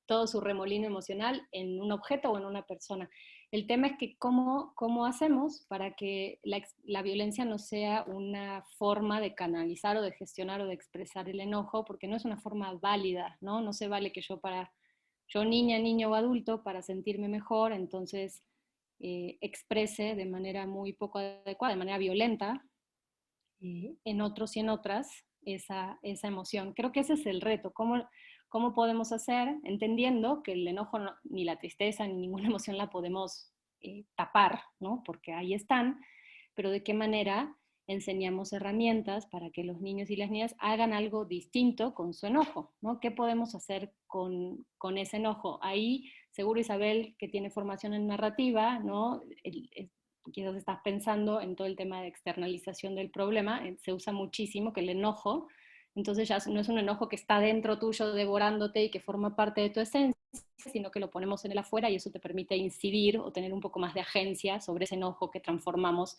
Speaker 1: todo su remolino emocional en un objeto o en una persona. El tema es que cómo hacemos para que la violencia no sea una forma de canalizar o de gestionar o de expresar el enojo, porque no es una forma válida, ¿no? No se vale que yo niña, niño o adulto, para sentirme mejor, entonces exprese de manera muy poco adecuada, de manera violenta, en otros y en otras esa emoción. Creo que ese es el reto. ¿Cómo podemos hacer, entendiendo que el enojo ni la tristeza ni ninguna emoción la podemos tapar, ¿no? Porque ahí están, pero de qué manera enseñamos herramientas para que los niños y las niñas hagan algo distinto con su enojo, ¿no? ¿Qué podemos hacer con ese enojo? Ahí, seguro Isabel, que tiene formación en narrativa, ¿no? Quizás estás pensando en todo el tema de externalización del problema, se usa muchísimo que el enojo, entonces ya no es un enojo que está dentro tuyo devorándote y que forma parte de tu esencia, sino que lo ponemos en el afuera y eso te permite incidir o tener un poco más de agencia sobre ese enojo que transformamos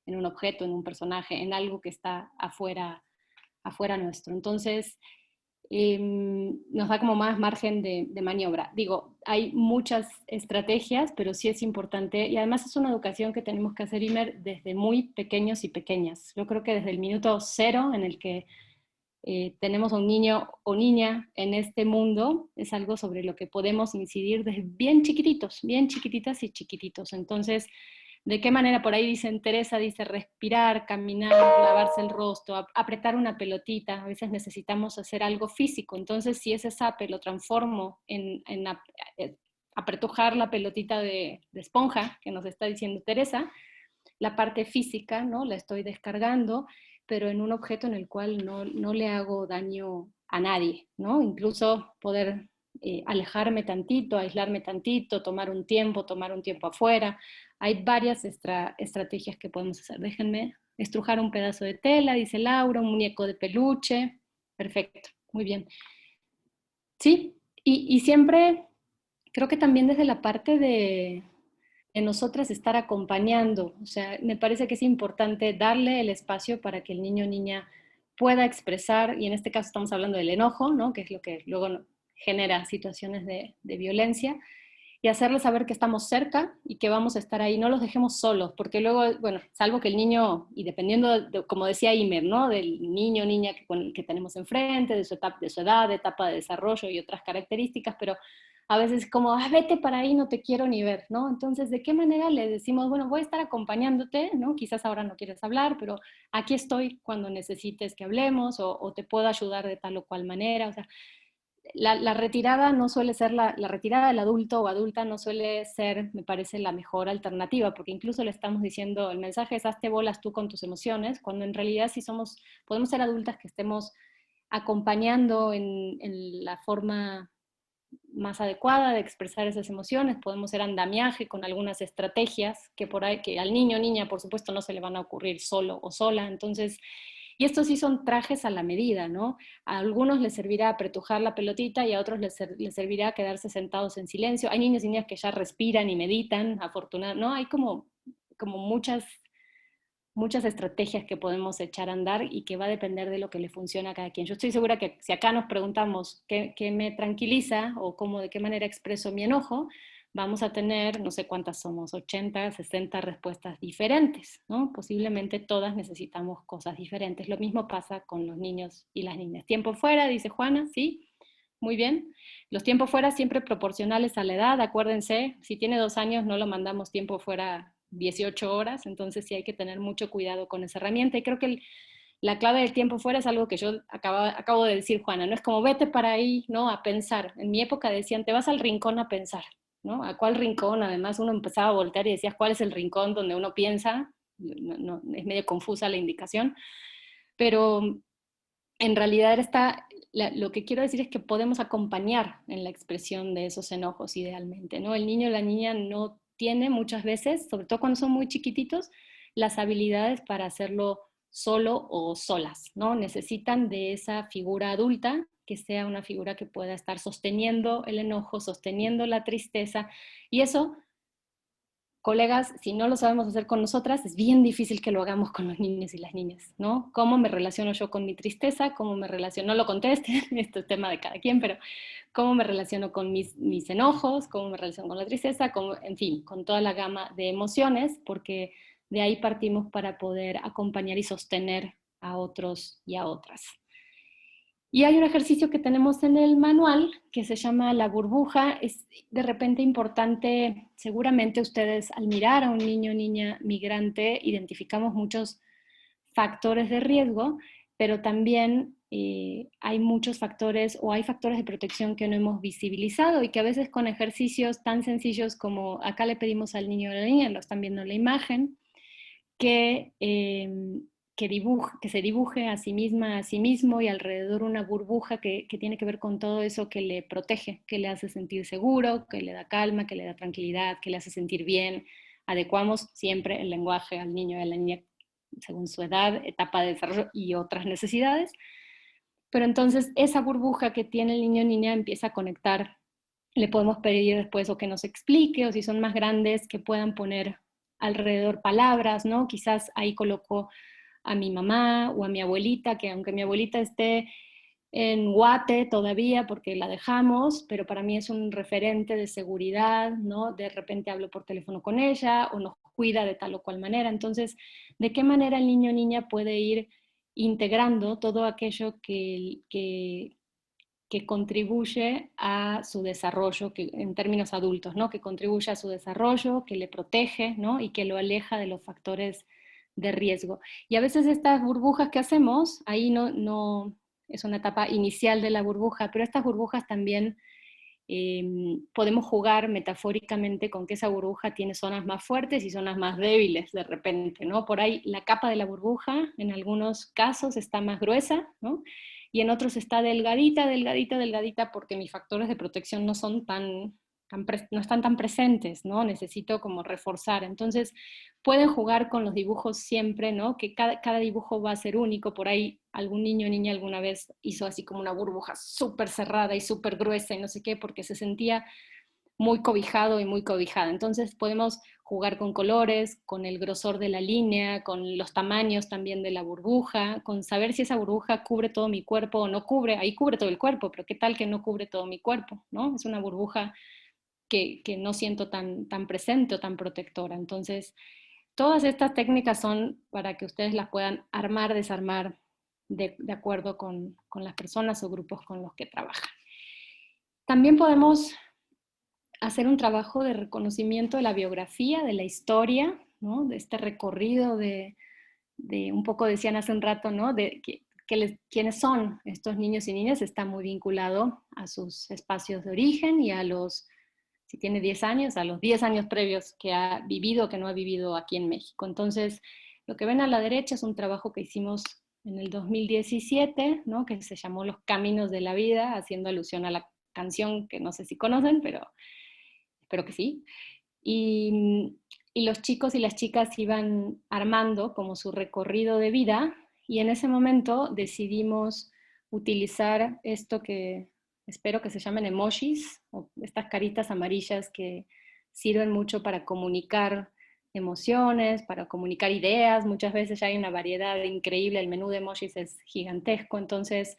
Speaker 1: en un objeto, en un personaje, en algo que está afuera nuestro. Entonces, nos da como más margen de maniobra. Digo, hay muchas estrategias, pero sí es importante, y además es una educación que tenemos que hacer, Imer, desde muy pequeños y pequeñas. Yo creo que desde el minuto cero en el que tenemos a un niño o niña en este mundo, es algo sobre lo que podemos incidir desde bien chiquititos, bien chiquititas y chiquititos. Entonces, ¿de qué manera? Por ahí dicen, Teresa dice respirar, caminar, lavarse el rostro, apretar una pelotita. A veces necesitamos hacer algo físico. Entonces, si ese zape lo transformo en apretujar la pelotita de esponja que nos está diciendo Teresa, la parte física, ¿no? La estoy descargando, pero en un objeto en el cual no le hago daño a nadie, ¿no? Incluso poder alejarme tantito, aislarme tantito, tomar un tiempo afuera. Hay varias estrategias que podemos hacer. Déjenme estrujar un pedazo de tela, dice Laura, un muñeco de peluche. Perfecto, muy bien. Sí, y siempre, creo que también desde la parte de nosotras estar acompañando, o sea, me parece que es importante darle el espacio para que el niño o niña pueda expresar, y en este caso estamos hablando del enojo, ¿no? Que es lo que luego genera situaciones de violencia, y hacerles saber que estamos cerca y que vamos a estar ahí, no los dejemos solos, porque luego, bueno, salvo que el niño, y dependiendo, como decía Imer, ¿no? Del niño o niña con el que tenemos enfrente, de su edad, de etapa de desarrollo y otras características, pero a veces como, vete para ahí, no te quiero ni ver, ¿no? Entonces, ¿de qué manera le decimos, bueno, voy a estar acompañándote, ¿no? Quizás ahora no quieres hablar, pero aquí estoy cuando necesites que hablemos, o te puedo ayudar de tal o cual manera, o sea, la retirada no suele ser, la retirada del adulto o adulta no suele ser, me parece, la mejor alternativa, porque incluso le estamos diciendo, el mensaje es hazte bolas tú con tus emociones, cuando en realidad sí podemos ser adultas que estemos acompañando en la forma más adecuada de expresar esas emociones, podemos ser andamiaje con algunas estrategias que por ahí, que al niño o niña, por supuesto, no se le van a ocurrir solo o sola, entonces, y estos sí son trajes a la medida, ¿no? A algunos les servirá apretujar la pelotita y a otros les servirá quedarse sentados en silencio. Hay niños y niñas que ya respiran y meditan, afortunadamente, ¿no? Hay como muchas estrategias que podemos echar a andar y que va a depender de lo que le funciona a cada quien. Yo estoy segura que si acá nos preguntamos qué me tranquiliza o de qué manera expreso mi enojo, vamos a tener, no sé cuántas somos, 80, 60 respuestas diferentes, ¿no? Posiblemente todas necesitamos cosas diferentes. Lo mismo pasa con los niños y las niñas. Tiempo fuera, dice Juana, sí, muy bien. Los tiempos fuera siempre proporcionales a la edad, acuérdense, si tiene 2 años no lo mandamos tiempo fuera 18 horas, entonces sí hay que tener mucho cuidado con esa herramienta. Y creo que la clave del tiempo fuera es algo que yo acabo de decir, Juana, no es como vete para ahí, ¿no? A pensar. En mi época decían, te vas al rincón a pensar, ¿no? ¿A cuál rincón? Además uno empezaba a voltear y decías, ¿cuál es el rincón donde uno piensa? No, es medio confusa la indicación, pero en realidad lo que quiero decir es que podemos acompañar en la expresión de esos enojos idealmente, ¿no? El niño o la niña no tiene muchas veces, sobre todo cuando son muy chiquititos, las habilidades para hacerlo solo o solas, ¿no? Necesitan de esa figura adulta que sea una figura que pueda estar sosteniendo el enojo, sosteniendo la tristeza, y eso, colegas, si no lo sabemos hacer con nosotras, es bien difícil que lo hagamos con los niños y las niñas, ¿no? ¿Cómo me relaciono yo con mi tristeza? ¿Cómo me relaciono? No lo contesten, esto es tema de cada quien, pero ¿cómo me relaciono con mis enojos? ¿Cómo me relaciono con la tristeza? En fin, con toda la gama de emociones, porque de ahí partimos para poder acompañar y sostener a otros y a otras. Y hay un ejercicio que tenemos en el manual que se llama la burbuja. Es de repente importante, seguramente ustedes al mirar a un niño o niña migrante identificamos muchos factores de riesgo, pero también hay muchos factores o hay factores de protección que no hemos visibilizado y que a veces con ejercicios tan sencillos como acá le pedimos al niño o a la niña, lo están viendo en la imagen, que se dibuje a sí misma, a sí mismo y alrededor una burbuja que tiene que ver con todo eso que le protege, que le hace sentir seguro, que le da calma, que le da tranquilidad, que le hace sentir bien. Adecuamos siempre el lenguaje al niño y a la niña según su edad, etapa de desarrollo y otras necesidades. Pero entonces esa burbuja que tiene el niño o niña empieza a conectar. Le podemos pedir después o que nos explique, o si son más grandes, que puedan poner alrededor palabras, ¿no? Quizás ahí coloco a mi mamá o a mi abuelita, que aunque mi abuelita esté en Guate todavía porque la dejamos, pero para mí es un referente de seguridad, ¿no? De repente hablo por teléfono con ella o nos cuida de tal o cual manera. Entonces, ¿de qué manera el niño o niña puede ir integrando todo aquello que contribuye a su desarrollo, que, en términos adultos, ¿no? Que contribuye a su desarrollo, que le protege, ¿no? Y que lo aleja de los factores de riesgo? Y a veces estas burbujas que hacemos, ahí no es una etapa inicial de la burbuja, pero estas burbujas también podemos jugar metafóricamente con que esa burbuja tiene zonas más fuertes y zonas más débiles de repente, ¿no? Por ahí la capa de la burbuja en algunos casos está más gruesa, ¿no? Y en otros está delgadita, delgadita, delgadita, porque mis factores de protección no son tan no están tan presentes, ¿no? Necesito como reforzar. Entonces, pueden jugar con los dibujos siempre, ¿no? Que cada dibujo va a ser único. Por ahí algún niño o niña alguna vez hizo así como una burbuja súper cerrada y súper gruesa y no sé qué, porque se sentía muy cobijado y muy cobijada. Entonces podemos jugar con colores, con el grosor de la línea, con los tamaños también de la burbuja, con saber si esa burbuja cubre todo mi cuerpo o no cubre. Ahí cubre todo el cuerpo, pero ¿qué tal que no cubre todo mi cuerpo? ¿No? Es una burbuja que no siento tan presente o tan protectora. Entonces, todas estas técnicas son para que ustedes las puedan armar, desarmar de acuerdo con las personas o grupos con los que trabajan. También podemos hacer un trabajo de reconocimiento de la biografía, de la historia, ¿no? De este recorrido de un poco decían hace un rato, ¿no? De quiénes son estos niños y niñas, está muy vinculado a sus espacios de origen y a los, si tiene 10 años, a los 10 años previos que ha vivido o que no ha vivido aquí en México. Entonces, lo que ven a la derecha es un trabajo que hicimos en el 2017, ¿no? Que se llamó Los Caminos de la Vida, haciendo alusión a la canción que no sé si conocen, pero espero que sí. Y los chicos y las chicas iban armando como su recorrido de vida y en ese momento decidimos utilizar esto que espero que se llamen emojis, o estas caritas amarillas que sirven mucho para comunicar emociones, para comunicar ideas. Muchas veces ya hay una variedad increíble, el menú de emojis es gigantesco, entonces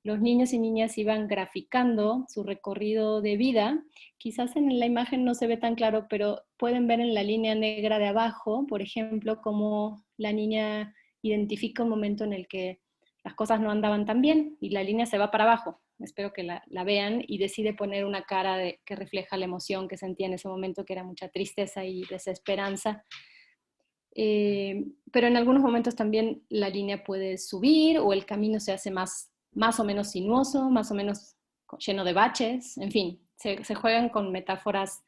Speaker 1: los niños y niñas iban graficando su recorrido de vida. Quizás en la imagen no se ve tan claro, pero pueden ver en la línea negra de abajo, por ejemplo, cómo la niña identifica un momento en el que las cosas no andaban tan bien y la línea se va para abajo. Espero que la vean y decide poner una cara que refleja la emoción que sentía en ese momento, que era mucha tristeza y desesperanza. Pero en algunos momentos también la línea puede subir o el camino se hace más o menos sinuoso, más o menos lleno de baches, en fin, se juegan con metáforas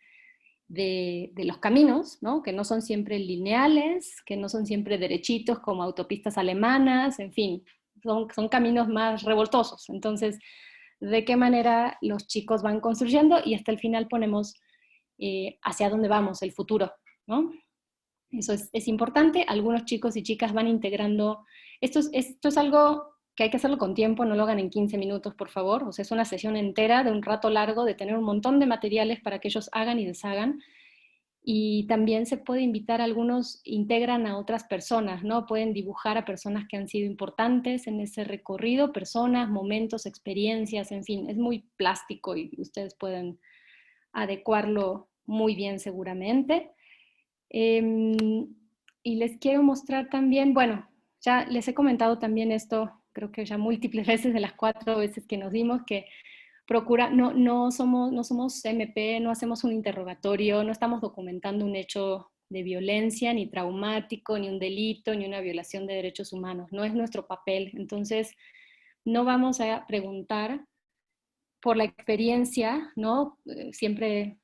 Speaker 1: de los caminos, ¿no? Que no son siempre lineales, que no son siempre derechitos como autopistas alemanas, en fin, son caminos más revoltosos. Entonces, ¿de qué manera los chicos van construyendo? Y hasta el final ponemos hacia dónde vamos, el futuro, ¿no? Eso es importante. Algunos chicos y chicas van integrando. Esto es algo que hay que hacerlo con tiempo, no lo hagan en 15 minutos, por favor. O sea, es una sesión entera de un rato largo, de tener un montón de materiales para que ellos hagan y deshagan. Y también se puede invitar, algunos integran a otras personas, ¿no? Pueden dibujar a personas que han sido importantes en ese recorrido, personas, momentos, experiencias, en fin, es muy plástico y ustedes pueden adecuarlo muy bien seguramente. Y les quiero mostrar también, bueno, ya les he comentado también esto, creo que ya múltiples veces de las 4 veces que nos dimos, que procura, no somos MP, no hacemos un interrogatorio, no estamos documentando un hecho de violencia, ni traumático, ni un delito, ni una violación de derechos humanos, no es nuestro papel. Entonces, no vamos a preguntar por la experiencia, ¿no? Siempre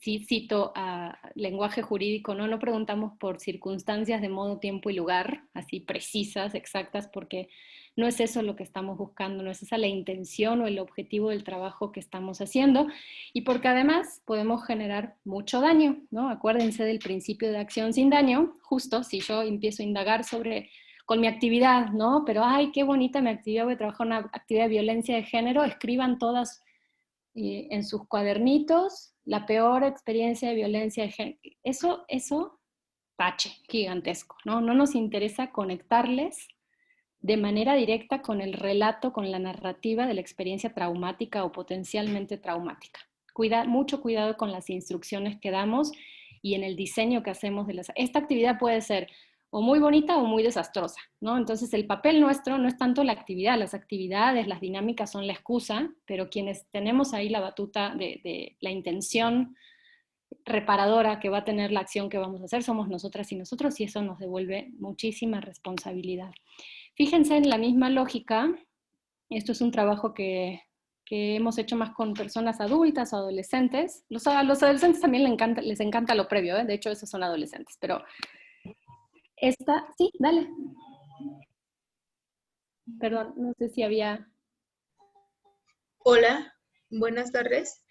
Speaker 1: sí cito a lenguaje jurídico, ¿no? Preguntamos por circunstancias de modo, tiempo y lugar, así precisas, exactas, porque no es eso lo que estamos buscando, no es esa la intención o el objetivo del trabajo que estamos haciendo, y porque además podemos generar mucho daño, ¿no? Acuérdense del principio de acción sin daño, justo si yo empiezo a indagar con mi actividad, ¿no? Pero, ay, qué bonita mi actividad, voy a trabajar una actividad de violencia de género, escriban todas en sus cuadernitos la peor experiencia de violencia de género. Eso, tache, gigantesco, ¿no? No nos interesa conectarles de manera directa con el relato, con la narrativa de la experiencia traumática o potencialmente traumática. Mucho cuidado con las instrucciones que damos y en el diseño que hacemos. Esta actividad puede ser o muy bonita o muy desastrosa, ¿no? Entonces el papel nuestro no es tanto la actividad, las actividades, las dinámicas son la excusa, pero quienes tenemos ahí la batuta de la intención reparadora que va a tener la acción que vamos a hacer somos nosotras y nosotros, y eso nos devuelve muchísima responsabilidad. Fíjense en la misma lógica, esto es un trabajo que hemos hecho más con personas adultas o adolescentes. A los adolescentes también les encanta lo previo, ¿eh? De hecho esos son adolescentes, pero sí, dale. Perdón, no sé si había...
Speaker 6: Hola. Buenas tardes.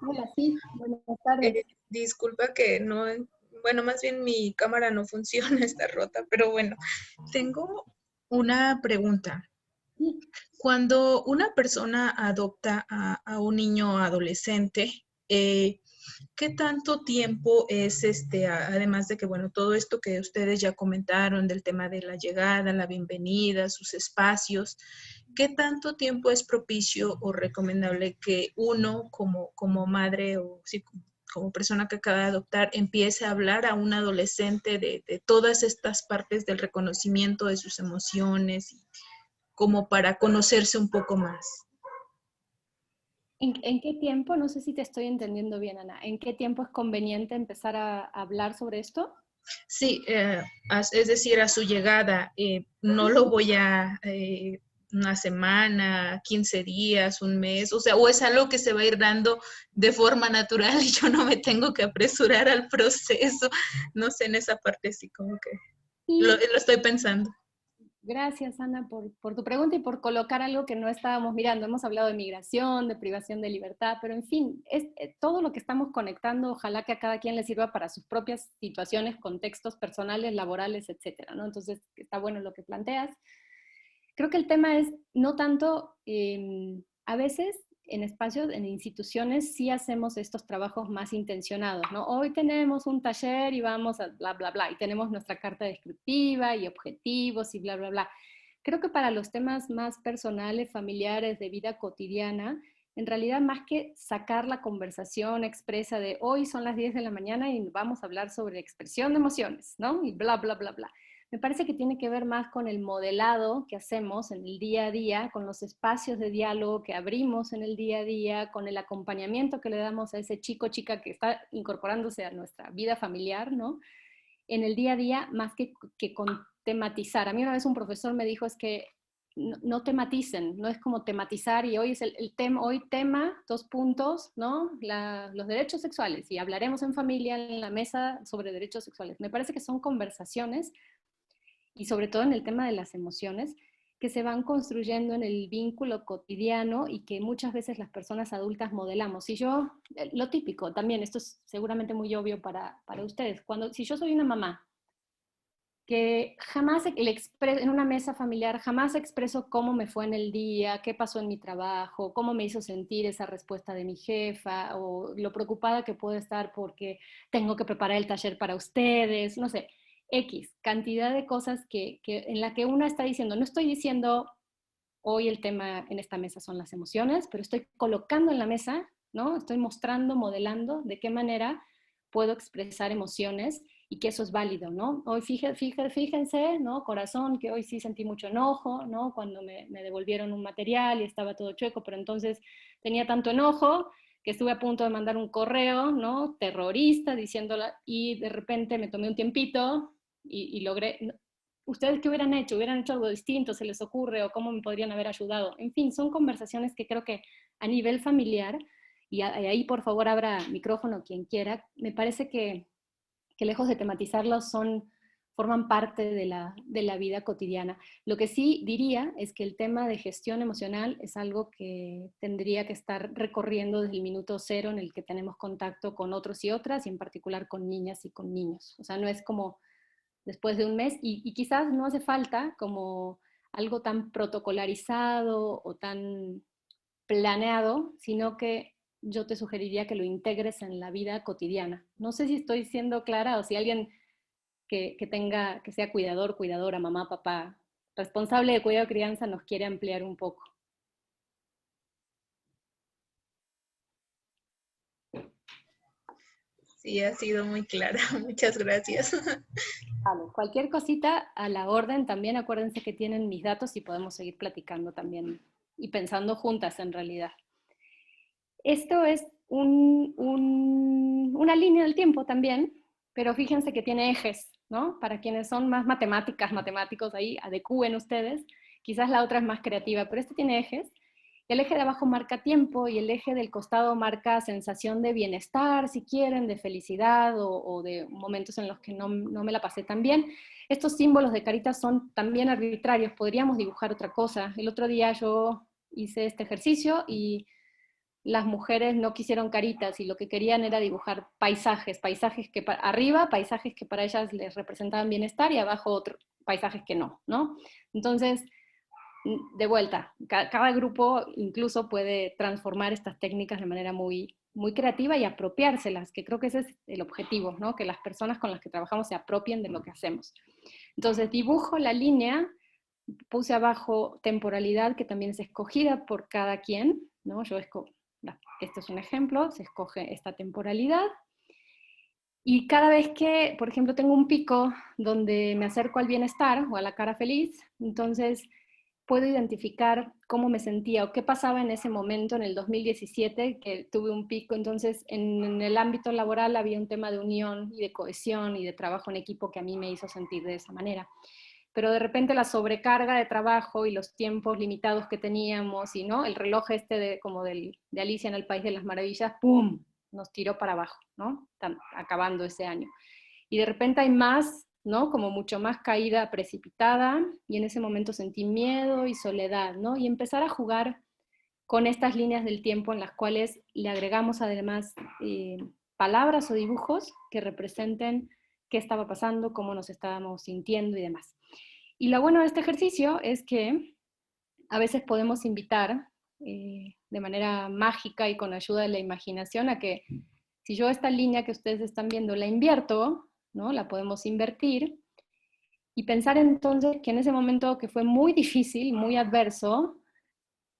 Speaker 1: Hola, sí, buenas tardes.
Speaker 6: Disculpa que no, bueno, más bien mi cámara no funciona, está rota, pero bueno, tengo una pregunta.
Speaker 1: Sí.
Speaker 6: Cuando una persona adopta a un niño adolescente, ¿qué tanto tiempo es además de que, bueno, todo esto que ustedes ya comentaron del tema de la llegada, la bienvenida, sus espacios, qué tanto tiempo es propicio o recomendable que uno como madre o sí, como persona que acaba de adoptar empiece a hablar a un adolescente de todas estas partes del reconocimiento de sus emociones, como para conocerse un poco más?
Speaker 1: ¿En qué tiempo? No sé si te estoy entendiendo bien, Ana. ¿En qué tiempo es conveniente empezar a hablar sobre esto?
Speaker 6: Sí, es decir, a su llegada, no lo voy a una semana, 15 días, un mes, o sea, o es algo que se va a ir dando de forma natural y yo no me tengo que apresurar al proceso. No sé, en esa parte sí como que lo
Speaker 1: Sí.
Speaker 6: estoy pensando.
Speaker 1: Gracias, Ana, por tu pregunta y por colocar algo que no estábamos mirando. Hemos hablado de migración, de privación de libertad, pero en fin, todo lo que estamos conectando, ojalá que a cada quien le sirva para sus propias situaciones, contextos personales, laborales, etcétera, ¿no? Entonces, está bueno lo que planteas. Creo que el tema es no tanto, a veces en espacios, en instituciones, sí hacemos estos trabajos más intencionados, ¿no? Hoy tenemos un taller y vamos a bla, bla, bla, y tenemos nuestra carta descriptiva y objetivos y bla, bla, bla. Creo que para los temas más personales, familiares, de vida cotidiana, en realidad más que sacar la conversación expresa de hoy son las 10 de la mañana y vamos a hablar sobre expresión de emociones, ¿no? Y bla, bla, bla, bla. Me parece que tiene que ver más con el modelado que hacemos en el día a día, con los espacios de diálogo que abrimos en el día a día, con el acompañamiento que le damos a ese chico o chica que está incorporándose a nuestra vida familiar, ¿no? En el día a día, más que con tematizar. A mí una vez un profesor me dijo es que no tematicen, no es como tematizar y hoy es el tema, hoy tema, 2 puntos, ¿no? Los derechos sexuales y hablaremos en familia en la mesa sobre derechos sexuales. Me parece que son conversaciones y sobre todo en el tema de las emociones, que se van construyendo en el vínculo cotidiano y que muchas veces las personas adultas modelamos. Si yo, lo típico también, esto es seguramente muy obvio para ustedes, si yo soy una mamá que jamás en una mesa familiar jamás expreso cómo me fue en el día, qué pasó en mi trabajo, cómo me hizo sentir esa respuesta de mi jefa, o lo preocupada que puedo estar porque tengo que preparar el taller para ustedes, no sé, X, cantidad de cosas en la que una está diciendo, no estoy diciendo hoy el tema en esta mesa son las emociones, pero estoy colocando en la mesa, ¿no? Estoy mostrando, modelando de qué manera puedo expresar emociones y que eso es válido, ¿no? Hoy fíjense, ¿no? Corazón, que hoy sí sentí mucho enojo, ¿no? Cuando me devolvieron un material y estaba todo chueco, pero entonces tenía tanto enojo que estuve a punto de mandar un correo, ¿no? Terrorista, diciéndola, y de repente me tomé un tiempito y logré, ¿ustedes qué hubieran hecho? ¿Hubieran hecho algo distinto? ¿Se les ocurre? ¿O cómo me podrían haber ayudado? En fin, son conversaciones que creo que a nivel familiar, y ahí por favor abra micrófono quien quiera, me parece que lejos de tematizarlos forman parte de la vida cotidiana. Lo que sí diría es que el tema de gestión emocional es algo que tendría que estar recorriendo desde el minuto cero en el que tenemos contacto con otros y otras, y en particular con niñas y con niños. O sea, no es como después de un mes, y quizás no hace falta como algo tan protocolarizado o tan planeado, sino que yo te sugeriría que lo integres en la vida cotidiana. No sé si estoy siendo clara o si alguien que sea cuidador, cuidadora, mamá, papá, responsable de cuidado de crianza nos quiere ampliar un poco.
Speaker 6: Sí, ha sido muy clara. Muchas gracias.
Speaker 1: Vale, cualquier cosita a la orden, también acuérdense que tienen mis datos y podemos seguir platicando también y pensando juntas en realidad. Esto es una línea del tiempo también, pero fíjense que tiene ejes, ¿no? Para quienes son más matemáticos ahí, adecúen ustedes. Quizás la otra es más creativa, pero este tiene ejes. El eje de abajo marca tiempo y el eje del costado marca sensación de bienestar, si quieren, de felicidad o de momentos en los que no me la pasé tan bien. Estos símbolos de caritas son también arbitrarios, podríamos dibujar otra cosa. El otro día yo hice este ejercicio y las mujeres no quisieron caritas y lo que querían era dibujar paisajes que arriba, paisajes que para ellas les representaban bienestar y abajo otros paisajes que no, ¿no? Entonces, de vuelta, cada grupo incluso puede transformar estas técnicas de manera muy, muy creativa y apropiárselas, que creo que ese es el objetivo, ¿no? Que las personas con las que trabajamos se apropien de lo que hacemos. Entonces dibujo la línea, puse abajo temporalidad que también es escogida por cada quien, ¿no? Este es un ejemplo, se escoge esta temporalidad. Y cada vez que, por ejemplo, tengo un pico donde me acerco al bienestar o a la cara feliz, entonces puedo identificar cómo me sentía o qué pasaba en ese momento, en el 2017, que tuve un pico. Entonces, en el ámbito laboral había un tema de unión y de cohesión y de trabajo en equipo que a mí me hizo sentir de esa manera. Pero de repente la sobrecarga de trabajo y los tiempos limitados que teníamos, y ¿no? El reloj como de Alicia en el País de las Maravillas, ¡pum!, nos tiró para abajo, ¿no? Acabando ese año. Y de repente hay más, ¿no? Como mucho más caída precipitada, y en ese momento sentí miedo y soledad, ¿no? Y empezar a jugar con estas líneas del tiempo en las cuales le agregamos además palabras o dibujos que representen qué estaba pasando, cómo nos estábamos sintiendo y demás. Y lo bueno de este ejercicio es que a veces podemos invitar de manera mágica y con ayuda de la imaginación a que si yo esta línea que ustedes están viendo la invierto, ¿no? La podemos invertir y pensar entonces que en ese momento que fue muy difícil, muy adverso,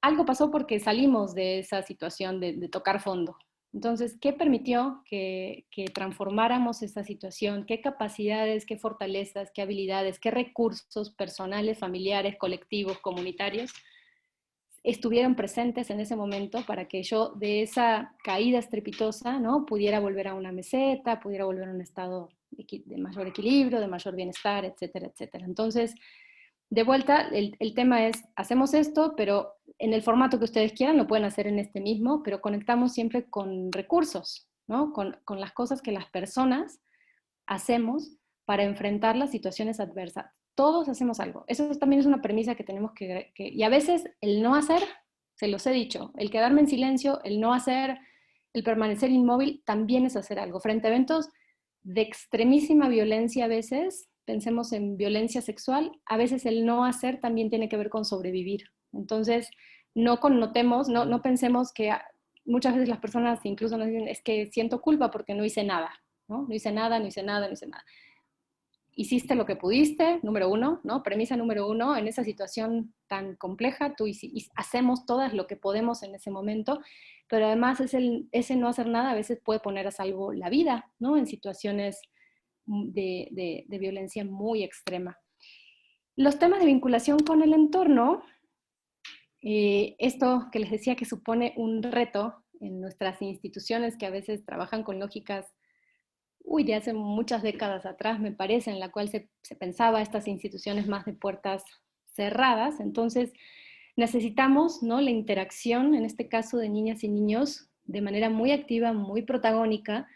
Speaker 1: algo pasó porque salimos de esa situación de tocar fondo. Entonces, ¿qué permitió que transformáramos esa situación? ¿Qué capacidades, qué fortalezas, qué habilidades, qué recursos personales, familiares, colectivos, comunitarios estuvieron presentes en ese momento para que yo de esa caída estrepitosa, ¿no? Pudiera volver a una meseta, pudiera volver a un estado de mayor equilibrio, de mayor bienestar, etcétera, etcétera? Entonces, de vuelta, el tema es, hacemos esto, pero en el formato que ustedes quieran, lo pueden hacer en este mismo, pero conectamos siempre con recursos, ¿no? Con las cosas que las personas hacemos para enfrentar las situaciones adversas. Todos hacemos algo. Eso también es una premisa que tenemos y a veces el no hacer, se los he dicho, el quedarme en silencio, el no hacer, el permanecer inmóvil, también es hacer algo. Frente a eventos de extremísima violencia a veces, pensemos en violencia sexual, a veces el no hacer también tiene que ver con sobrevivir. Entonces, no connotemos, no pensemos que muchas veces las personas incluso nos dicen, es que siento culpa porque no hice nada, ¿no? No hice nada, no hice nada, no hice nada. Hiciste lo que pudiste, número uno, ¿no? Premisa número uno, en esa situación tan compleja, hacemos todas lo que podemos en ese momento, pero además ese no hacer nada a veces puede poner a salvo la vida, ¿no? En situaciones de violencia muy extrema. Los temas de vinculación con el entorno, esto que les decía que supone un reto en nuestras instituciones que a veces trabajan con lógicas de hace muchas décadas atrás, me parece, en la cual se pensaba estas instituciones más de puertas cerradas. Entonces, necesitamos, ¿no?, la interacción, en este caso de niñas y niños, de manera muy activa, muy protagónica,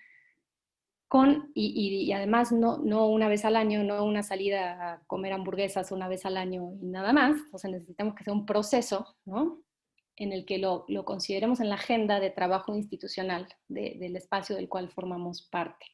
Speaker 1: y además no una vez al año, no una salida a comer hamburguesas una vez al año y nada más. O sea, necesitamos que sea un proceso, ¿no?, en el que lo consideremos en la agenda de trabajo institucional del espacio del cual formamos parte.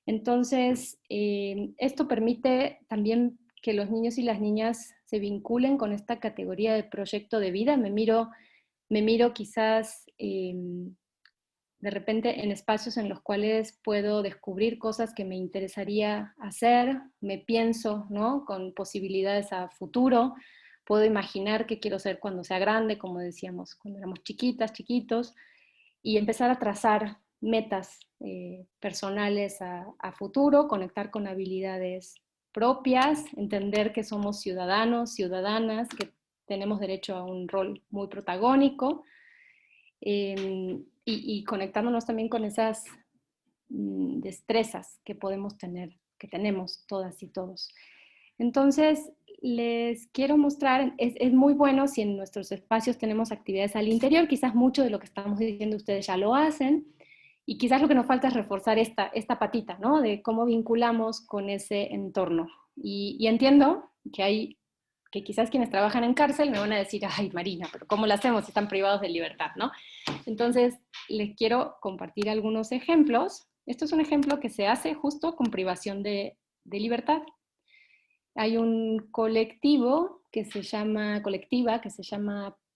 Speaker 1: Entonces, esto permite también que los niños y las niñas se vinculen con esta categoría de proyecto de vida. Me miro quizás de repente en espacios en los cuales puedo descubrir cosas que me interesaría hacer, me pienso, ¿no?, con posibilidades a futuro, puedo imaginar qué quiero ser cuando sea grande, como decíamos, cuando éramos chiquitas, chiquitos, y empezar a trazar metas personales a futuro, conectar con habilidades propias, entender que somos ciudadanos, ciudadanas, que tenemos derecho a un rol muy protagónico, y conectándonos también con esas destrezas que podemos tener, que tenemos todas y todos. Entonces, les quiero mostrar, es muy bueno si en nuestros espacios tenemos actividades al interior, quizás mucho de lo que estamos diciendo ustedes ya lo hacen, y quizás lo que nos falta es reforzar esta patita, ¿no?, de cómo vinculamos con ese entorno. Y entiendo que hay que quizás quienes trabajan en cárcel me van a decir, ay Marina, pero ¿cómo lo hacemos si están privados de libertad, ¿no? Entonces, les quiero compartir algunos ejemplos. Esto es un ejemplo que se hace justo con privación de libertad. Hay un colectiva que se llama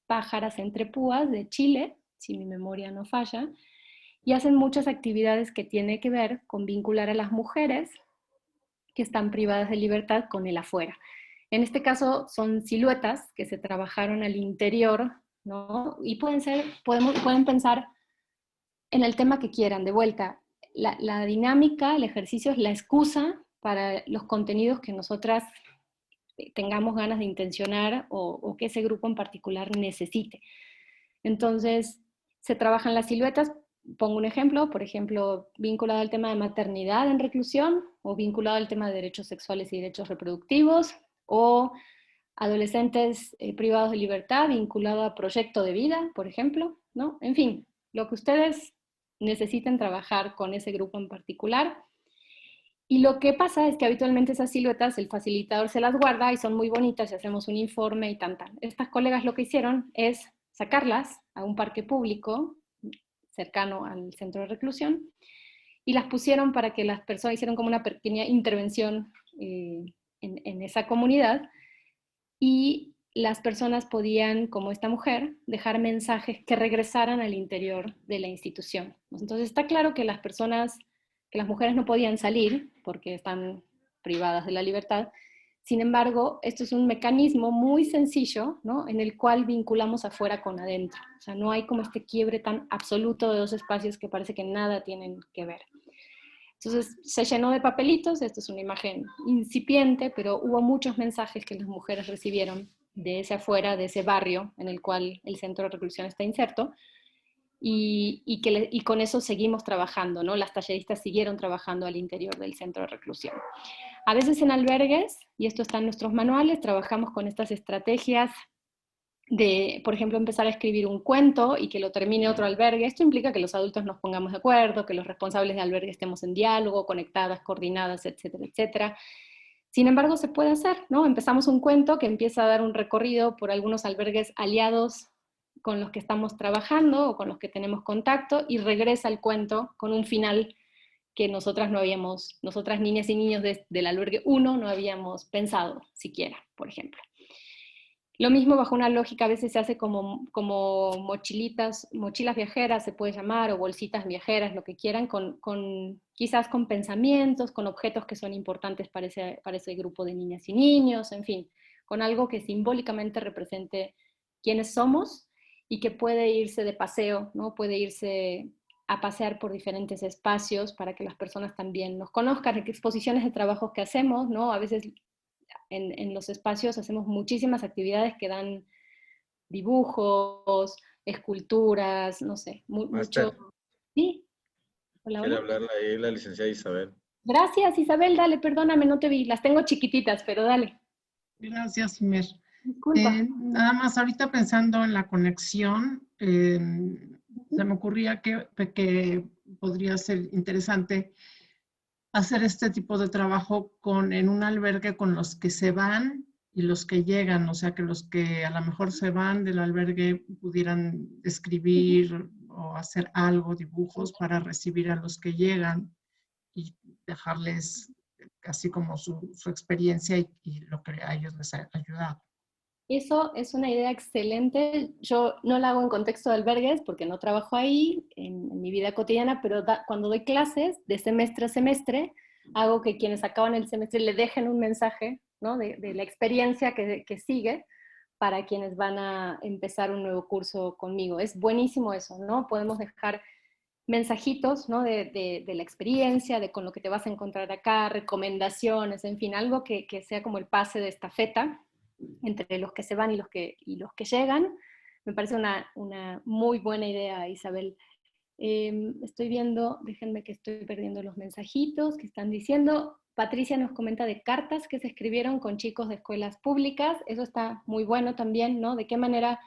Speaker 1: Pájaras entre Púas de Chile, si mi memoria no falla, y hacen muchas actividades que tienen que ver con vincular a las mujeres que están privadas de libertad con el afuera. En este caso son siluetas que se trabajaron al interior, ¿no? Y pueden pensar en el tema que quieran, de vuelta. La dinámica, el ejercicio es la excusa para los contenidos que nosotras tengamos ganas de intencionar o que ese grupo en particular necesite. Entonces, se trabajan las siluetas. Pongo un ejemplo, por ejemplo, vinculado al tema de maternidad en reclusión, o vinculado al tema de derechos sexuales y derechos reproductivos, o adolescentes privados de libertad, vinculado a proyecto de vida, por ejemplo, ¿no? En fin, lo que ustedes necesiten trabajar con ese grupo en particular. Y lo que pasa es que habitualmente esas siluetas el facilitador se las guarda y son muy bonitas y hacemos un informe y tan. Estas colegas lo que hicieron es sacarlas a un parque público cercano al centro de reclusión y las pusieron para que las personas hicieron como una pequeña intervención en esa comunidad, y las personas podían, como esta mujer, dejar mensajes que regresaran al interior de la institución. Entonces está claro que las mujeres no podían salir porque están privadas de la libertad. Sin embargo, esto es un mecanismo muy sencillo, ¿no?, en el cual vinculamos afuera con adentro. O sea, no hay como este quiebre tan absoluto de dos espacios que parece que nada tienen que ver. Entonces se llenó de papelitos, esto es una imagen incipiente, pero hubo muchos mensajes que las mujeres recibieron de ese afuera, de ese barrio en el cual el centro de reclusión está inserto, y con eso seguimos trabajando, ¿no? Las talleristas siguieron trabajando al interior del centro de reclusión. A veces en albergues, y esto está en nuestros manuales, trabajamos con estas estrategias de, por ejemplo, empezar a escribir un cuento y que lo termine otro albergue. Esto implica que los adultos nos pongamos de acuerdo, que los responsables de albergue estemos en diálogo, conectadas, coordinadas, etcétera, etcétera. Sin embargo, se puede hacer, ¿no? Empezamos un cuento que empieza a dar un recorrido por algunos albergues aliados con los que estamos trabajando o con los que tenemos contacto, y regresa el cuento con un final que nosotras niñas y niños del albergue 1 no habíamos pensado siquiera, por ejemplo. Lo mismo bajo una lógica, a veces se hace como mochilas viajeras, se puede llamar, o bolsitas viajeras, lo que quieran, quizás con pensamientos, con objetos que son importantes para ese grupo de niñas y niños, en fin, con algo que simbólicamente represente quiénes somos y que puede irse de paseo, ¿no? Puede irse a pasear por diferentes espacios para que las personas también nos conozcan, exposiciones de trabajos que hacemos, ¿no? A veces en los espacios hacemos muchísimas actividades que dan dibujos, esculturas, no sé, mucho. ¿Sí? Hola,
Speaker 4: Quiere
Speaker 1: hola.
Speaker 4: hablarle ahí la licenciada Isabel.
Speaker 1: Gracias, Isabel, dale, perdóname, no te vi, las tengo chiquititas, pero dale.
Speaker 2: Gracias, Mer.
Speaker 1: Disculpa.
Speaker 2: Nada más, ahorita pensando en la conexión, se me ocurría que podría ser interesante hacer este tipo de trabajo en un albergue con los que se van y los que llegan, o sea, que los que a lo mejor se van del albergue pudieran escribir o hacer algo, dibujos, para recibir a los que llegan y dejarles así como su experiencia y lo que a ellos les ha ayudado.
Speaker 1: Eso es una idea excelente. Yo no la hago en contexto de albergues porque no trabajo ahí en mi vida cotidiana, pero cuando doy clases de semestre a semestre, hago que quienes acaban el semestre le dejen un mensaje, ¿no?, de la experiencia que sigue para quienes van a empezar un nuevo curso conmigo. Es buenísimo eso, ¿no? Podemos dejar mensajitos, ¿no?, de la experiencia, de con lo que te vas a encontrar acá, recomendaciones, en fin, algo que sea como el pase de estafeta entre los que se van y los que llegan. Me parece una muy buena idea, Isabel. Estoy viendo, déjenme que estoy perdiendo los mensajitos que están diciendo. Patricia nos comenta de cartas que se escribieron con chicos de escuelas públicas. Eso está muy bueno también, ¿no? De qué manera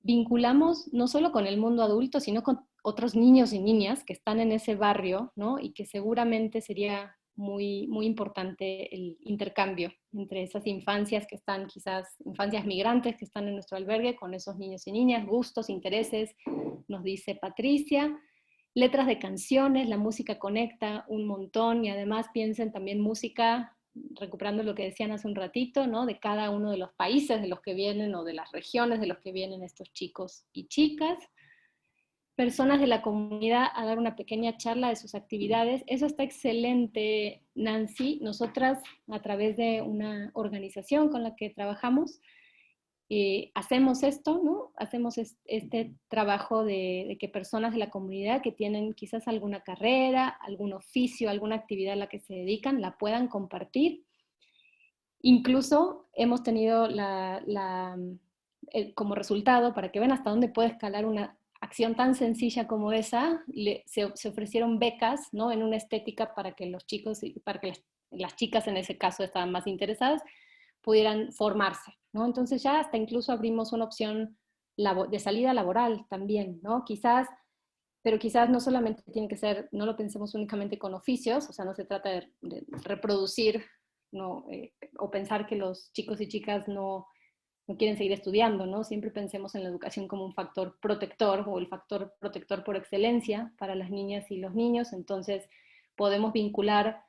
Speaker 1: vinculamos no solo con el mundo adulto, sino con otros niños y niñas que están en ese barrio, ¿no? Y que seguramente sería muy, muy importante el intercambio entre esas infancias que están quizás, infancias migrantes que están en nuestro albergue, con esos niños y niñas, gustos, intereses, nos dice Patricia. Letras de canciones, la música conecta un montón y además piensen también música, recuperando lo que decían hace un ratito, ¿no? De cada uno de los países de los que vienen o de las regiones de los que vienen estos chicos y chicas. Personas de la comunidad a dar una pequeña charla de sus actividades. Eso está excelente, Nancy. Nosotras, a través de una organización con la que trabajamos, hacemos esto, ¿no? Hacemos este trabajo de que personas de la comunidad que tienen quizás alguna carrera, algún oficio, alguna actividad a la que se dedican, la puedan compartir. Incluso hemos tenido como resultado, para que vean hasta dónde puede escalar una acción tan sencilla como esa, se ofrecieron becas, ¿no? En una estética para que los chicos, para que las chicas en ese caso estaban más interesadas, pudieran formarse, ¿no? Entonces ya hasta incluso abrimos una opción de salida laboral también, ¿no? Pero quizás no solamente tiene que ser, no lo pensemos únicamente con oficios, o sea, no se trata de reproducir, ¿no? O pensar que los chicos y chicas no quieren seguir estudiando, ¿no? Siempre pensemos en la educación como un factor protector o el factor protector por excelencia para las niñas y los niños, entonces podemos vincular,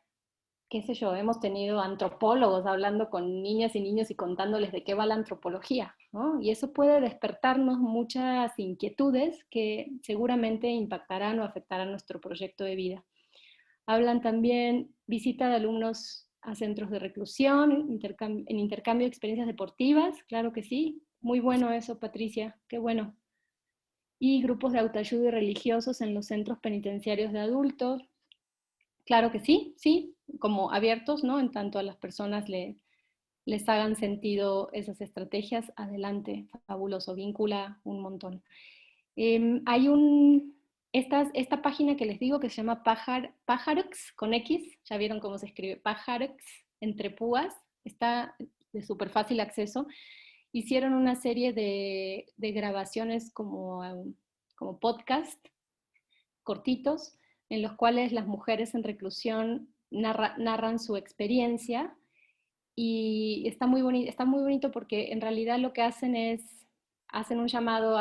Speaker 1: qué sé yo, hemos tenido antropólogos hablando con niñas y niños y contándoles de qué va la antropología, ¿no? Y eso puede despertarnos muchas inquietudes que seguramente impactarán o afectarán nuestro proyecto de vida. Hablan también visita de alumnos a centros de reclusión, en intercambio de experiencias deportivas, claro que sí, muy bueno eso, Patricia, qué bueno. Y grupos de autoayuda y religiosos en los centros penitenciarios de adultos, claro que sí, sí, como abiertos, ¿no? En tanto a las personas les hagan sentido esas estrategias, adelante, fabuloso, vincula un montón. Hay esta página que les digo que se llama Pájarox con X, ya vieron cómo se escribe, Pájarox entre púas, está de súper fácil acceso. Hicieron una serie de grabaciones como podcast, cortitos, en los cuales las mujeres en reclusión narran su experiencia y está muy bonito porque en realidad lo que hacen un llamado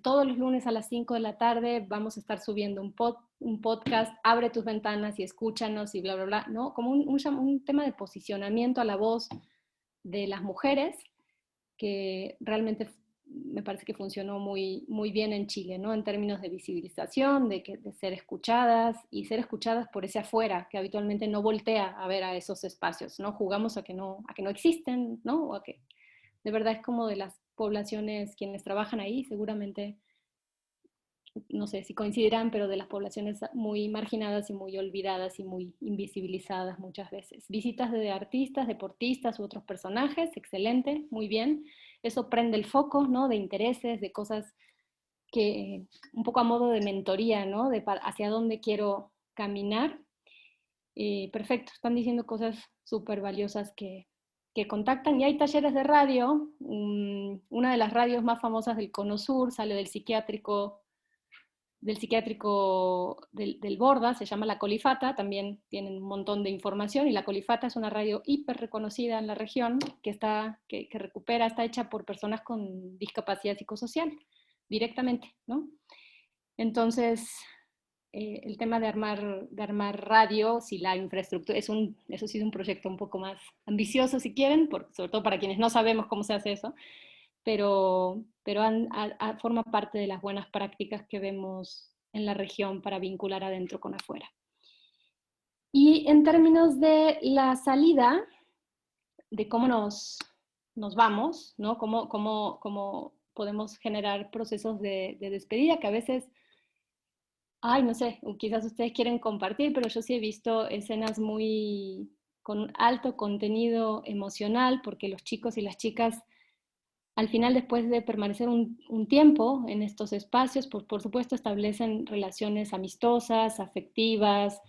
Speaker 1: todos los lunes a las 5 de la tarde vamos a estar subiendo un podcast, abre tus ventanas y escúchanos y bla, bla, bla, ¿no? Como un tema de posicionamiento a la voz de las mujeres que realmente me parece que funcionó muy, muy bien en Chile, ¿no? En términos de visibilización, de ser escuchadas y ser escuchadas por ese afuera que habitualmente no voltea a ver a esos espacios, ¿no? Jugamos a que no existen, ¿no? O a que de verdad es como de las poblaciones quienes trabajan ahí, seguramente, no sé si coincidirán, pero de las poblaciones muy marginadas y muy olvidadas y muy invisibilizadas muchas veces. Visitas de artistas, deportistas u otros personajes, excelente, muy bien. Eso prende el foco, ¿no? De intereses, de cosas que un poco a modo de mentoría, ¿no? De hacia dónde quiero caminar. Perfecto, están diciendo cosas súper valiosas que contactan. Y hay talleres de radio. Una de las radios más famosas del Cono Sur sale del psiquiátrico del Borda, se llama La Colifata, también tienen un montón de información, y La Colifata es una radio hiper reconocida en la región, que recupera, está hecha por personas con discapacidad psicosocial, directamente, ¿no? Entonces, el tema de armar radio, si la infraestructura, eso sí es un proyecto un poco más ambicioso, si quieren, sobre todo para quienes no sabemos cómo se hace eso, pero forma parte de las buenas prácticas que vemos en la región para vincular adentro con afuera. Y en términos de la salida, de cómo nos vamos, ¿no? Cómo podemos generar procesos de despedida que a veces, no sé, quizás ustedes quieren compartir, pero yo sí he visto escenas con alto contenido emocional, porque los chicos y las chicas al final, después de permanecer un tiempo en estos espacios, por supuesto establecen relaciones amistosas, afectivas,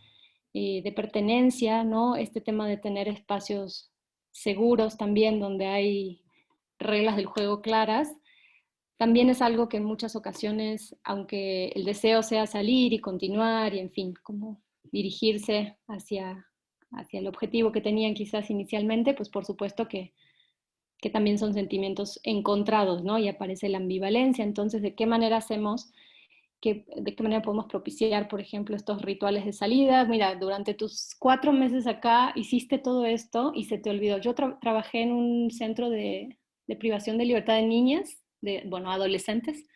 Speaker 1: de pertenencia, ¿no? Este tema de tener espacios seguros también, donde hay reglas del juego claras, también es algo que en muchas ocasiones, aunque el deseo sea salir y continuar y, en fin, como dirigirse hacia el objetivo que tenían quizás inicialmente, pues por supuesto que también son sentimientos encontrados, ¿no? Y aparece la ambivalencia. Entonces, ¿de qué manera hacemos, de qué manera podemos propiciar, por ejemplo, estos rituales de salida? Mira, durante tus 4 meses acá hiciste todo esto y se te olvidó. Yo trabajé en un centro de privación de libertad de niñas, bueno, adolescentes,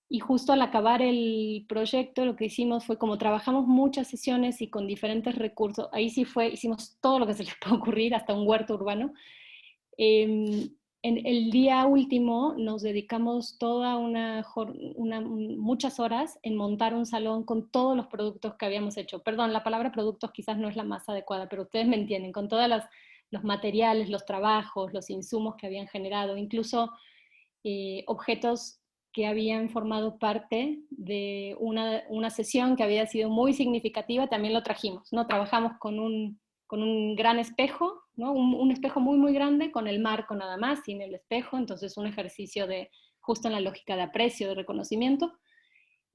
Speaker 1: y justo al acabar el proyecto lo que hicimos fue, como trabajamos muchas sesiones y con diferentes recursos, ahí sí hicimos todo lo que se les puede ocurrir, hasta un huerto urbano. En el día último nos dedicamos muchas horas en montar un salón con todos los productos que habíamos hecho. Perdón, la palabra productos quizás no es la más adecuada, pero ustedes me entienden, con todos los materiales, los trabajos, los insumos que habían generado, incluso objetos que habían formado parte de una sesión que había sido muy significativa, también lo trajimos, ¿no? Trabajamos con un gran espejo, ¿no? Un espejo muy, muy grande, con el marco nada más, sin el espejo, entonces un ejercicio justo en la lógica de aprecio, de reconocimiento,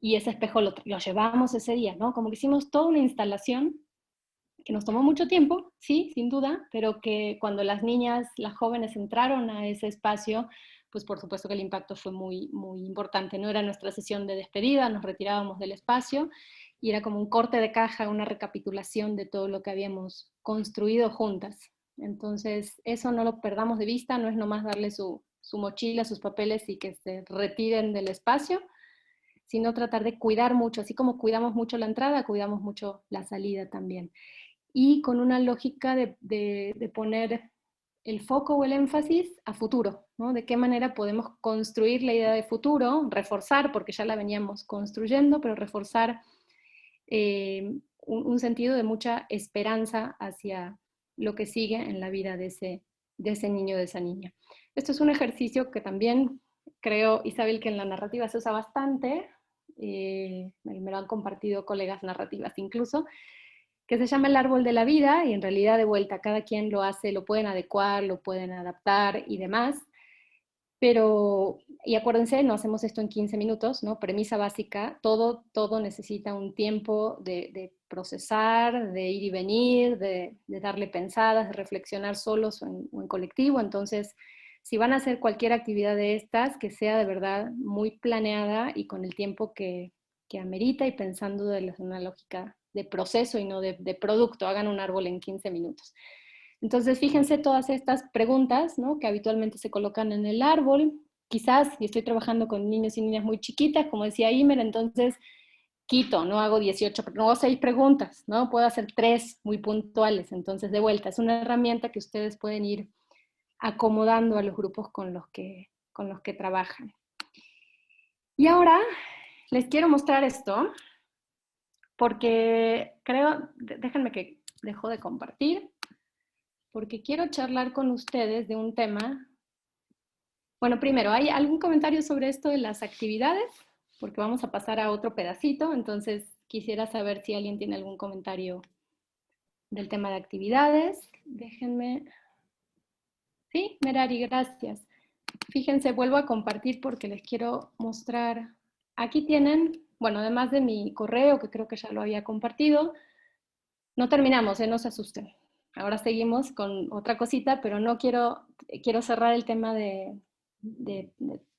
Speaker 1: y ese espejo lo llevamos ese día, ¿no? Como que hicimos toda una instalación que nos tomó mucho tiempo, sí, sin duda, pero que cuando las niñas, las jóvenes entraron a ese espacio, pues por supuesto que el impacto fue muy, muy importante. No era nuestra sesión de despedida, nos retirábamos del espacio, y era como un corte de caja, una recapitulación de todo lo que habíamos construido juntas. Entonces, eso no lo perdamos de vista, no es nomás darle su mochila, sus papeles y que se retiren del espacio, sino tratar de cuidar mucho, así como cuidamos mucho la entrada, cuidamos mucho la salida también. Y con una lógica de poner el foco o el énfasis a futuro, ¿no? De qué manera podemos construir la idea de futuro, reforzar, porque ya la veníamos construyendo, pero reforzar un sentido de mucha esperanza hacia lo que sigue en la vida de ese niño, de esa niña. Esto es un ejercicio que también creo, Isabel, que en la narrativa se usa bastante, me lo han compartido colegas narrativas incluso, que se llama el árbol de la vida, y en realidad de vuelta cada quien lo hace, lo pueden adecuar, lo pueden adaptar y demás. Pero, y acuérdense, no hacemos esto en 15 minutos, ¿no? Premisa básica, todo necesita un tiempo de procesar, de ir y venir, de darle pensadas, de reflexionar solos o en colectivo. Entonces, si van a hacer cualquier actividad de estas, que sea de verdad muy planeada y con el tiempo que amerita, y pensando de una lógica de proceso y no de producto. Hagan un árbol en 15 minutos. Entonces, fíjense todas estas preguntas, ¿no? Que habitualmente se colocan en el árbol. Quizás, y estoy trabajando con niños y niñas muy chiquitas, como decía Imer, entonces quito, no hago 18, no hago 6 preguntas, ¿no? Puedo hacer 3 muy puntuales. Entonces, de vuelta, es una herramienta que ustedes pueden ir acomodando a los grupos con los que trabajan. Y ahora les quiero mostrar esto, porque creo, déjenme que dejo de compartir, porque quiero charlar con ustedes de un tema. Bueno, primero, ¿hay algún comentario sobre esto de las actividades? Porque vamos a pasar a otro pedacito, entonces quisiera saber si alguien tiene algún comentario del tema de actividades. Déjenme. Sí, Merari, gracias. Fíjense, vuelvo a compartir porque les quiero mostrar. Aquí tienen, bueno, además de mi correo, que creo que ya lo había compartido, no terminamos, no se asusten. Ahora seguimos con otra cosita, pero no quiero cerrar el tema de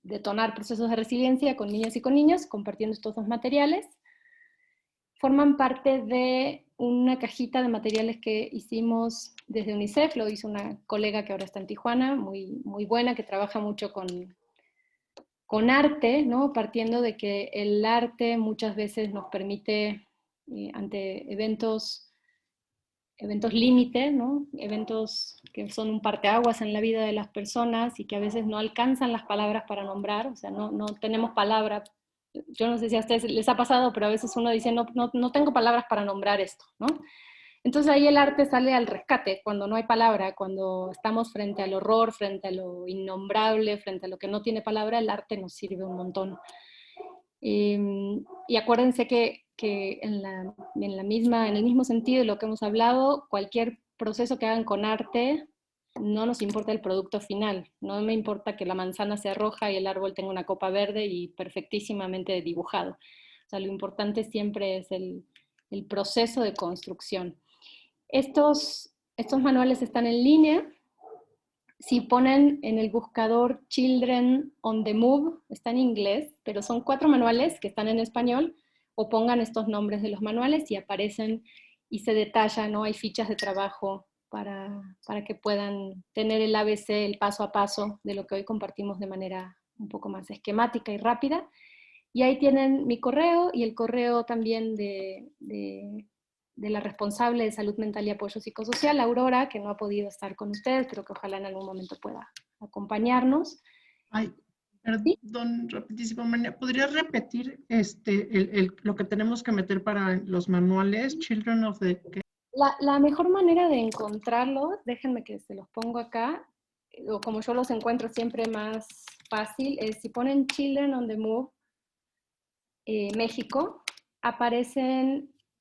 Speaker 1: detonar procesos de resiliencia con niños y con niños, compartiendo estos 2 materiales. Forman parte de una cajita de materiales que hicimos desde UNICEF, lo hizo una colega que ahora está en Tijuana, muy, muy buena, que trabaja mucho con arte, ¿no? Partiendo de que el arte muchas veces nos permite, ante eventos límite, ¿no? Eventos que son un parteaguas en la vida de las personas y que a veces no alcanzan las palabras para nombrar, o sea, no tenemos palabras. Yo no sé si a ustedes les ha pasado, pero a veces uno dice, no tengo palabras para nombrar esto, ¿no? Entonces ahí el arte sale al rescate, cuando no hay palabra, cuando estamos frente al horror, frente a lo innombrable, frente a lo que no tiene palabra, el arte nos sirve un montón. Y acuérdense que en el mismo sentido de lo que hemos hablado, cualquier proceso que hagan con arte, no nos importa el producto final. No me importa que la manzana sea roja y el árbol tenga una copa verde y perfectísimamente dibujado. O sea, lo importante siempre es el proceso de construcción. Estos manuales están en línea. Si ponen en el buscador Children on the Move, está en inglés, pero son 4 manuales que están en español, o pongan estos nombres de los manuales y aparecen y se detalla, ¿no? Hay fichas de trabajo para que puedan tener el ABC, el paso a paso de lo que hoy compartimos de manera un poco más esquemática y rápida. Y ahí tienen mi correo y el correo también de la responsable de salud mental y apoyo psicosocial, Aurora, que no ha podido estar con ustedes, pero que ojalá en algún momento pueda acompañarnos.
Speaker 2: Ay,
Speaker 1: ¿Sí?
Speaker 2: perdón, rapidísimo, María, ¿podrías repetir lo que tenemos que meter para los manuales? Children of the...
Speaker 1: La mejor manera de encontrarlos, déjenme que se los pongo acá, o como yo los encuentro siempre más fácil, es si ponen Children on the Move México,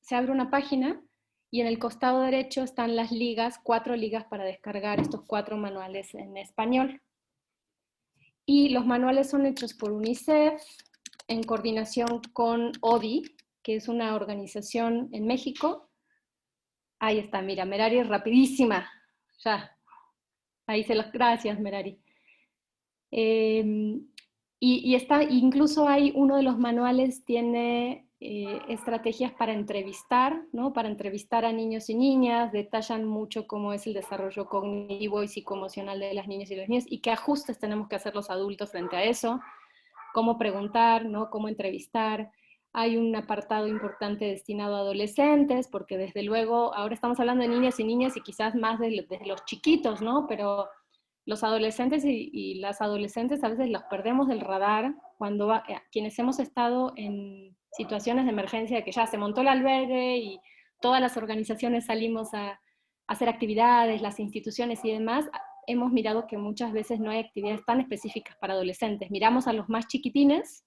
Speaker 1: se abre una página y en el costado derecho están las ligas, 4 ligas para descargar estos 4 manuales en español. Y los manuales son hechos por UNICEF en coordinación con ODI, que es una organización en México. Ahí está, mira, Merari es rapidísima. Ya, ahí gracias, Merari. Y está, incluso hay uno de los manuales tiene estrategias para entrevistar, ¿no? Para entrevistar a niños y niñas, detallan mucho cómo es el desarrollo cognitivo y psicoemocional de las niñas y los niños, y qué ajustes tenemos que hacer los adultos frente a eso, cómo preguntar, ¿no? Cómo entrevistar. Hay un apartado importante destinado a adolescentes, porque desde luego, ahora estamos hablando de niñas y niñas y quizás más de los chiquitos, ¿no? Pero los adolescentes y las adolescentes a veces los perdemos del radar cuando quienes hemos estado en situaciones de emergencia, de que ya se montó el albergue y todas las organizaciones salimos a hacer actividades, las instituciones y demás, hemos mirado que muchas veces no hay actividades tan específicas para adolescentes. Miramos a los más chiquitines,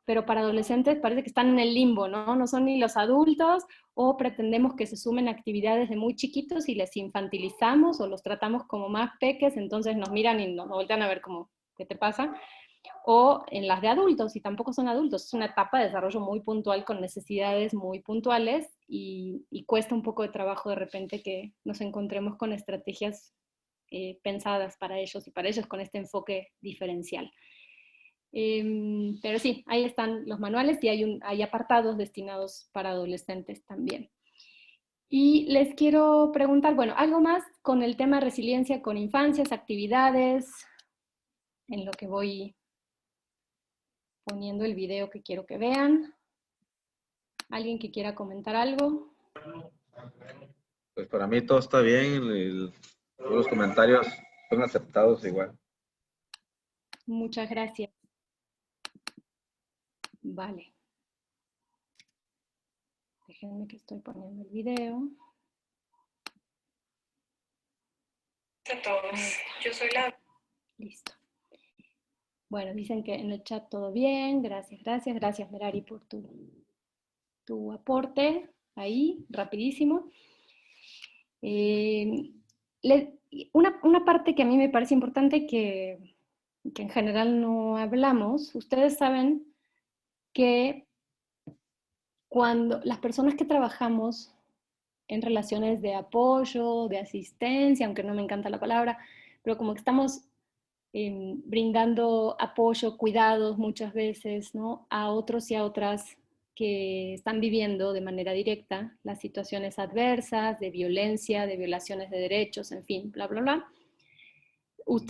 Speaker 1: pero para adolescentes parece que están en el limbo, ¿no? No son ni los adultos, o pretendemos que se sumen actividades de muy chiquitos y les infantilizamos o los tratamos como más peques, entonces nos miran y nos voltean a ver como, ¿qué te pasa? O en las de adultos, y tampoco son adultos, es una etapa de desarrollo muy puntual con necesidades muy puntuales y cuesta un poco de trabajo de repente que nos encontremos con estrategias pensadas para ellos y para ellos con este enfoque diferencial. Pero sí, ahí están los manuales y hay apartados destinados para adolescentes también. Y les quiero preguntar, bueno, algo más con el tema de resiliencia con infancias, actividades, en lo que voy poniendo el video que quiero que vean. ¿Alguien que quiera comentar algo?
Speaker 4: Pues para mí todo está bien, todos los comentarios son aceptados igual.
Speaker 1: Muchas gracias. Vale. Déjenme que estoy poniendo el video.
Speaker 7: A todos. Yo soy la...
Speaker 1: Listo. Bueno, dicen que en el chat todo bien. Gracias, gracias. Gracias, Merari, por tu aporte ahí, rapidísimo. Una parte que a mí me parece importante que en general no hablamos, ustedes saben que cuando las personas que trabajamos en relaciones de apoyo, de asistencia, aunque no me encanta la palabra, pero como que estamos brindando apoyo, cuidados muchas veces, ¿no? A otros y a otras que están viviendo de manera directa las situaciones adversas, de violencia, de violaciones de derechos, en fin, bla, bla, bla.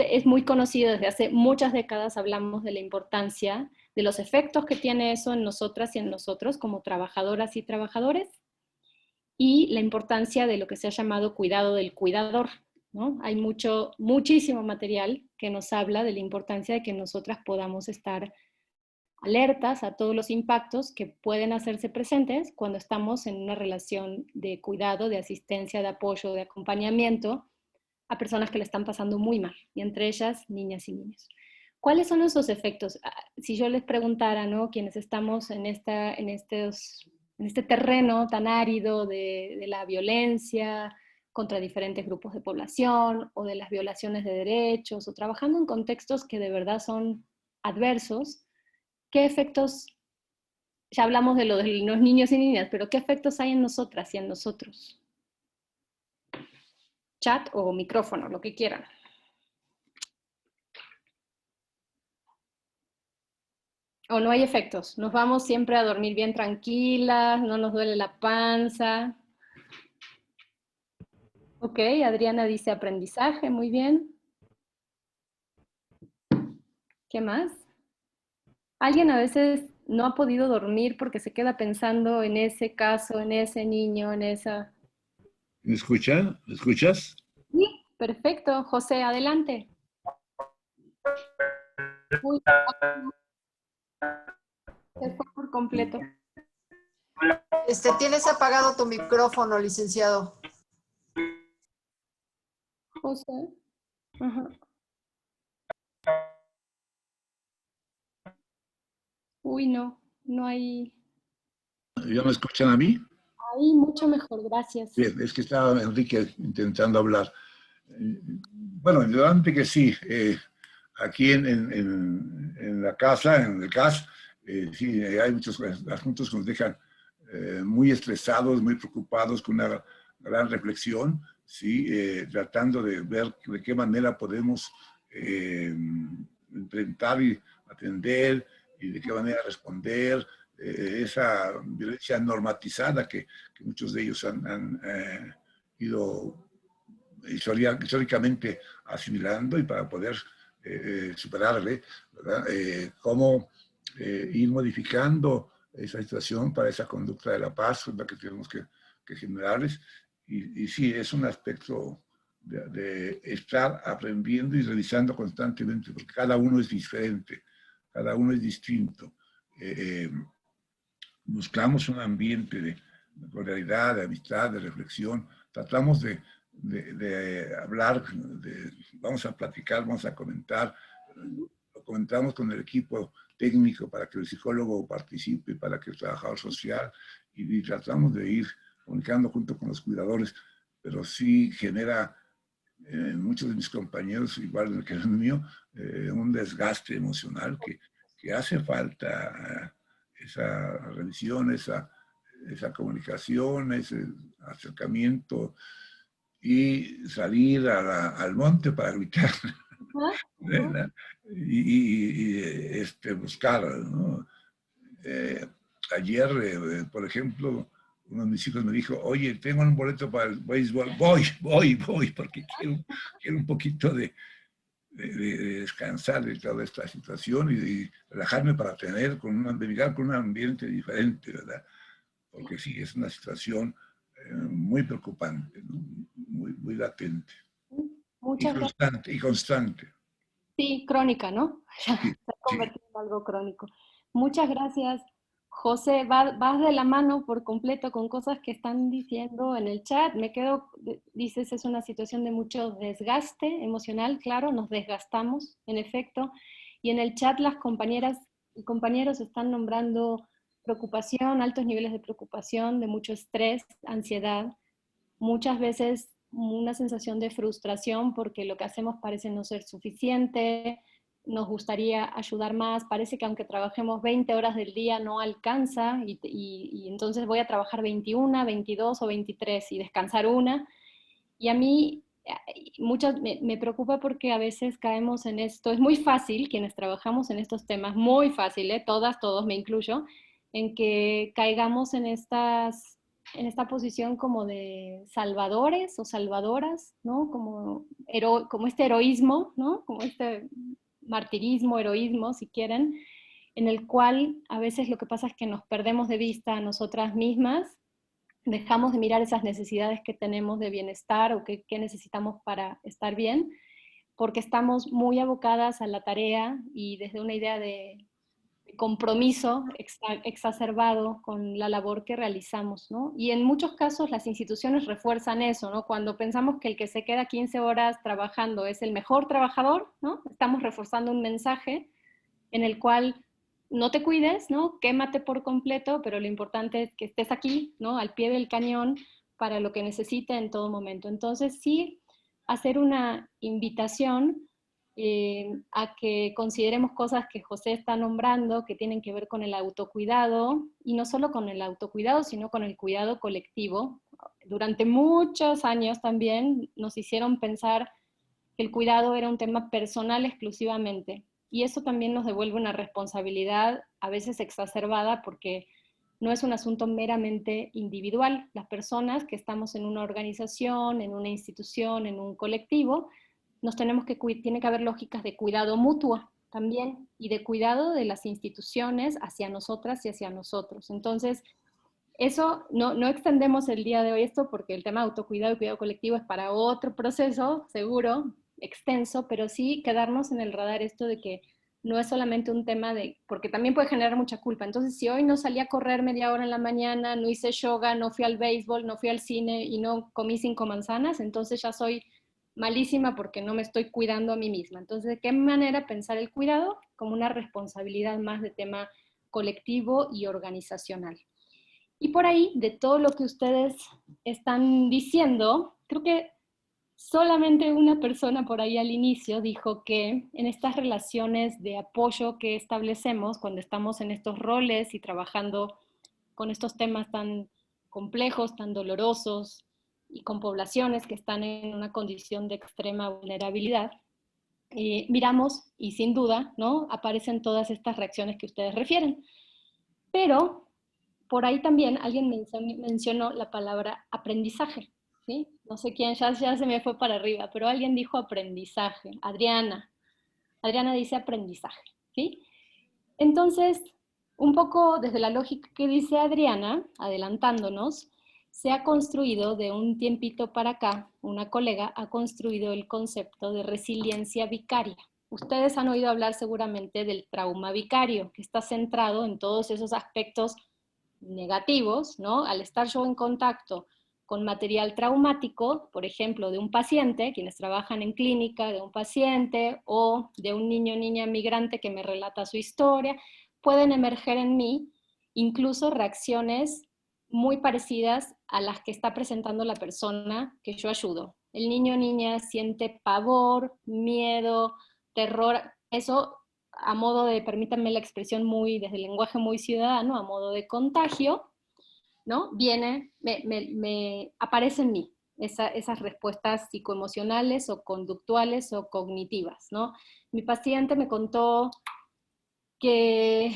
Speaker 1: Es muy conocido desde hace muchas décadas, hablamos de la importancia de los efectos que tiene eso en nosotras y en nosotros como trabajadoras y trabajadores, y la importancia de lo que se ha llamado cuidado del cuidador, ¿no? Hay muchísimo material que nos habla de la importancia de que nosotras podamos estar alertas a todos los impactos que pueden hacerse presentes cuando estamos en una relación de cuidado, de asistencia, de apoyo, de acompañamiento a personas que le están pasando muy mal, y entre ellas niñas y niños. ¿Cuáles son esos efectos? Si yo les preguntara, ¿no? Quienes estamos en este terreno tan árido de la violencia contra diferentes grupos de población, o de las violaciones de derechos, o trabajando en contextos que de verdad son adversos, ¿qué efectos, ya hablamos de lo de los niños y niñas, pero qué efectos hay en nosotras y en nosotros? chat o micrófono, lo que quieran. O no hay efectos, nos vamos siempre a dormir bien tranquilas, no nos duele la panza. Ok, Adriana dice aprendizaje, muy bien. ¿Qué más? Alguien a veces no ha podido dormir porque se queda pensando en ese caso, en ese niño, en esa...
Speaker 8: ¿Me escuchan? ¿Me escuchas?
Speaker 1: Sí, perfecto. José, adelante. Uy, se fue por completo.
Speaker 9: Tienes apagado tu micrófono, licenciado.
Speaker 1: José. Ajá. Uy, no, no hay...
Speaker 8: ¿Ya me escuchan a mí?
Speaker 1: Ahí mucho mejor, gracias.
Speaker 8: Bien, es que estaba Enrique intentando hablar. Bueno, indudablemente que sí. Aquí en la casa, en el CAS, sí, hay muchos asuntos que nos dejan muy estresados, muy preocupados, con una gran reflexión, ¿sí? Tratando de ver de qué manera podemos enfrentar y atender y de qué manera responder esa violencia normatizada que muchos de ellos han ido históricamente asimilando, y para poder superarle, ¿verdad? Cómo ir modificando esa situación para esa conducta de la paz, la que tenemos que generarles. Y sí, es un aspecto de estar aprendiendo y realizando constantemente, porque cada uno es diferente, cada uno es distinto. Buscamos un ambiente de cordialidad, de amistad, de reflexión. Tratamos de hablar, vamos a platicar, vamos a comentar. Lo comentamos con el equipo técnico para que el psicólogo participe, para que el trabajador social, y tratamos de ir comunicando junto con los cuidadores, pero sí genera en muchos de mis compañeros, igual que el mío, un desgaste emocional que hace falta esa revisión, esa comunicación, ese acercamiento, y salir al monte para gritar, ¿verdad? Y buscar, ¿no? Ayer, por ejemplo, uno de mis hijos me dijo, oye, tengo un boleto para el béisbol, voy, porque quiero un poquito de descansar de toda esta situación y de relajarme para tener de mirar con un ambiente diferente, ¿verdad? Porque sí, es una situación muy preocupante, ¿no? Muy latente.
Speaker 1: Muchas gracias.
Speaker 8: Y constante.
Speaker 1: Sí, crónica, ¿no?
Speaker 8: Sí,
Speaker 1: Se ha convertido en algo crónico. Muchas gracias, José. Vas de la mano por completo con cosas que están diciendo en el chat. Dices, es una situación de mucho desgaste emocional, claro, nos desgastamos, en efecto. Y en el chat las compañeras y compañeros están nombrando preocupación, altos niveles de preocupación, de mucho estrés, ansiedad. Muchas veces una sensación de frustración porque lo que hacemos parece no ser suficiente, nos gustaría ayudar más, parece que aunque trabajemos 20 horas del día no alcanza y entonces voy a trabajar 21, 22 o 23 y descansar una. Y a mí me preocupa porque a veces caemos en esto, es muy fácil, quienes trabajamos en estos temas, muy fácil, todos me incluyo, en que caigamos en esta posición como de salvadores o salvadoras, ¿no? Como este heroísmo, ¿no? Como este martirismo, heroísmo, si quieren, en el cual a veces lo que pasa es que nos perdemos de vista a nosotras mismas, dejamos de mirar esas necesidades que tenemos de bienestar o qué necesitamos para estar bien, porque estamos muy abocadas a la tarea y desde una idea de compromiso exacerbado con la labor que realizamos, ¿no? Y en muchos casos las instituciones refuerzan eso, ¿no? Cuando pensamos que el que se queda 15 horas trabajando es el mejor trabajador, ¿no? Estamos reforzando un mensaje en el cual no te cuides, ¿no? Quémate por completo, pero lo importante es que estés aquí, ¿no? Al pie del cañón para lo que necesite en todo momento. Entonces, sí, hacer una invitación a que consideremos cosas que José está nombrando, que tienen que ver con el autocuidado, y no solo con el autocuidado, sino con el cuidado colectivo, durante muchos años también nos hicieron pensar que el cuidado era un tema personal exclusivamente. Y eso también nos devuelve una responsabilidad a veces exacerbada porque no es un asunto meramente individual. Las personas que estamos en una organización, en una institución, en un colectivo, tiene que haber lógicas de cuidado mutuo también y de cuidado de las instituciones hacia nosotras y hacia nosotros. Entonces, eso no extendemos el día de hoy esto porque el tema de autocuidado y cuidado colectivo es para otro proceso, seguro, extenso, pero sí quedarnos en el radar esto de que no es solamente un tema de, porque también puede generar mucha culpa. Entonces, si hoy no salí a correr media hora en la mañana, no hice yoga, no fui al béisbol, no fui al cine y no comí 5 manzanas, entonces ya soy malísima porque no me estoy cuidando a mí misma. Entonces, ¿de qué manera pensar el cuidado? Como una responsabilidad más de tema colectivo y organizacional. Y por ahí, de todo lo que ustedes están diciendo, creo que solamente una persona por ahí al inicio dijo que en estas relaciones de apoyo que establecemos cuando estamos en estos roles y trabajando con estos temas tan complejos, tan dolorosos y con poblaciones que están en una condición de extrema vulnerabilidad, miramos y sin duda, ¿no?, aparecen todas estas reacciones que ustedes refieren. Pero por ahí también alguien mencionó la palabra aprendizaje, ¿sí? No sé quién, ya se me fue para arriba, pero alguien dijo aprendizaje. Adriana dice aprendizaje, ¿sí? Entonces, un poco desde la lógica que dice Adriana, adelantándonos, se ha construido de un tiempito para acá, una colega ha construido el concepto de resiliencia vicaria. Ustedes han oído hablar seguramente del trauma vicario, que está centrado en todos esos aspectos negativos, ¿no? Al estar yo en contacto con material traumático, por ejemplo, de un paciente, quienes trabajan en clínica, de un paciente o de un niño o niña migrante que me relata su historia, pueden emerger en mí incluso reacciones muy parecidas a las que está presentando la persona que yo ayudo. El niño o niña siente pavor, miedo, terror, eso a modo de, permítanme la expresión muy, desde el lenguaje muy ciudadano, a modo de contagio, ¿no? Me aparece en mí esas respuestas psicoemocionales o conductuales o cognitivas, ¿no? Mi paciente me contó que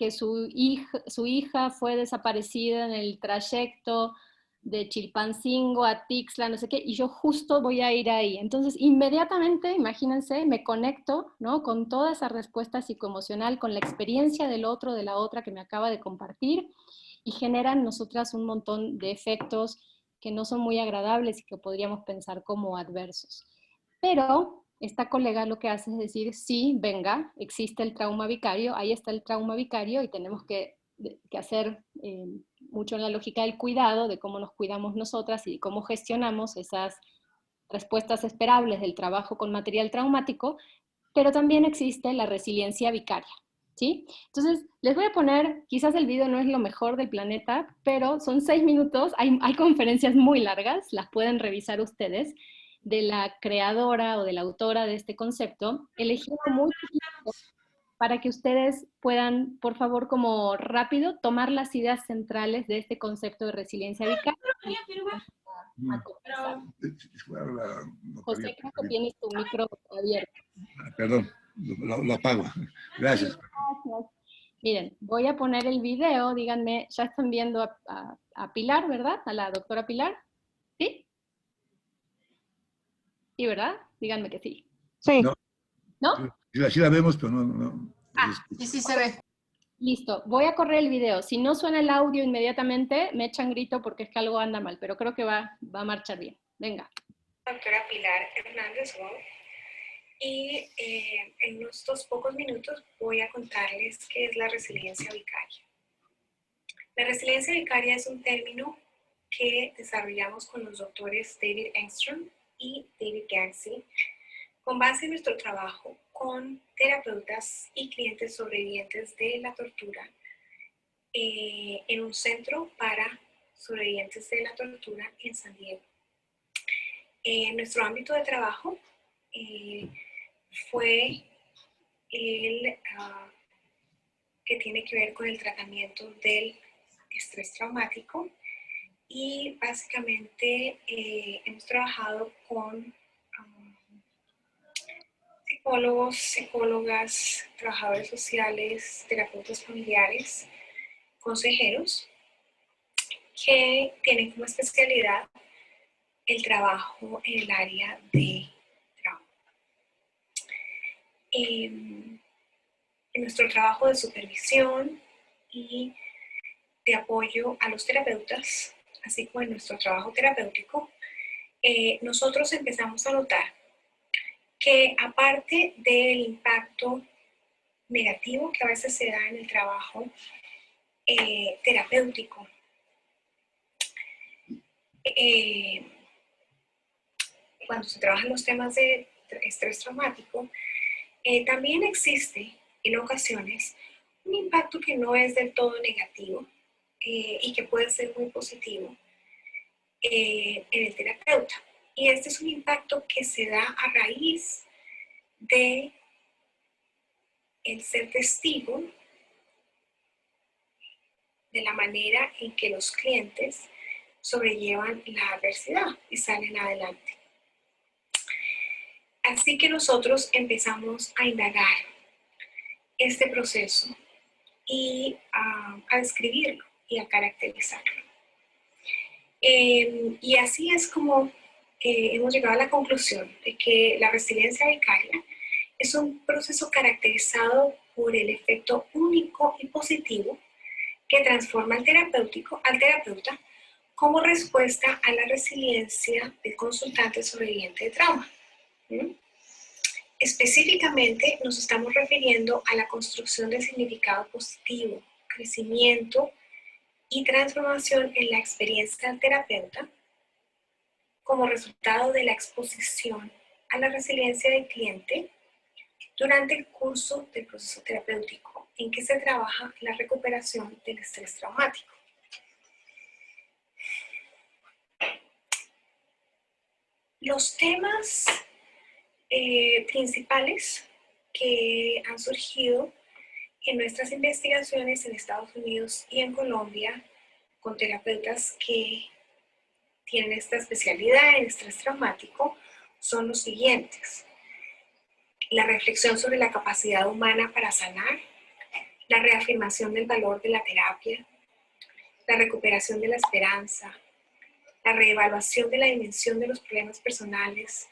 Speaker 1: su hija fue desaparecida en el trayecto de Chilpancingo a Tixla, no sé qué, y yo justo voy a ir ahí. Entonces, inmediatamente, imagínense, me conecto, ¿no?, con toda esa respuesta psicoemocional, con la experiencia del otro, de la otra que me acaba de compartir, y generan nosotras un montón de efectos que no son muy agradables y que podríamos pensar como adversos. Pero esta colega lo que hace es decir, sí, venga, existe el trauma vicario, ahí está el trauma vicario y tenemos que hacer mucho en la lógica del cuidado, de cómo nos cuidamos nosotras y cómo gestionamos esas respuestas esperables del trabajo con material traumático, pero también existe la resiliencia vicaria, ¿sí? Entonces, les voy a poner, quizás el video no es lo mejor del planeta, pero son 6 minutos, hay conferencias muy largas, las pueden revisar ustedes, de la creadora o de la autora de este concepto, elegido muy poquito para que ustedes puedan, por favor, como rápido, tomar las ideas centrales de este concepto de resiliencia vicaria. José, creo que tienes tu micro abierto.
Speaker 8: Perdón, lo apago. Gracias.
Speaker 1: Gracias. Miren, voy a poner el video, díganme, ya están viendo a Pilar, ¿verdad? A la doctora Pilar, ¿sí? Sí, ¿verdad? Díganme que sí.
Speaker 9: Sí.
Speaker 8: No.
Speaker 1: ¿No?
Speaker 8: Sí la vemos, pero no.
Speaker 9: Sí se ve.
Speaker 1: Listo, voy a correr el video. Si no suena el audio inmediatamente, me echan grito porque es que algo anda mal, pero creo que va a marchar bien. Venga.
Speaker 7: Doctora Pilar Hernández Wolf. Y en estos pocos minutos voy a contarles qué es la resiliencia vicaria. La resiliencia vicaria es un término que desarrollamos con los doctores David Engstrom y David Gansey, con base en nuestro trabajo con terapeutas y clientes sobrevivientes de la tortura en un centro para sobrevivientes de la tortura en San Diego. Nuestro ámbito de trabajo fue el que tiene que ver con el tratamiento del estrés traumático y básicamente hemos trabajado con psicólogos, psicólogas, trabajadores sociales, terapeutas familiares, consejeros, que tienen como especialidad el trabajo en el área de trauma. En nuestro trabajo de supervisión y de apoyo a los terapeutas, así como en nuestro trabajo terapéutico, nosotros empezamos a notar que aparte del impacto negativo que a veces se da en el trabajo terapéutico, cuando se trabajan los temas de estrés traumático, también existe en ocasiones un impacto que no es del todo negativo y que puede ser muy positivo en el terapeuta. Y este es un impacto que se da a raíz de el ser testigo de la manera en que los clientes sobrellevan la adversidad y salen adelante. Así que nosotros empezamos a indagar este proceso y a describirlo y a caracterizarlo. Y así es como hemos llegado a la conclusión de que la resiliencia vicaria es un proceso caracterizado por el efecto único y positivo que transforma al terapeuta como respuesta a la resiliencia del consultante sobreviviente de trauma. ¿Mm? Específicamente nos estamos refiriendo a la construcción de significado positivo, crecimiento y transformación en la experiencia del terapeuta como resultado de la exposición a la resiliencia del cliente durante el curso del proceso terapéutico en que se trabaja la recuperación del estrés traumático. Los temas principales que han surgido en nuestras investigaciones en Estados Unidos y en Colombia con terapeutas que tienen esta especialidad en estrés traumático son los siguientes: la reflexión sobre la capacidad humana para sanar, la reafirmación del valor de la terapia, la recuperación de la esperanza, la reevaluación de la dimensión de los problemas personales,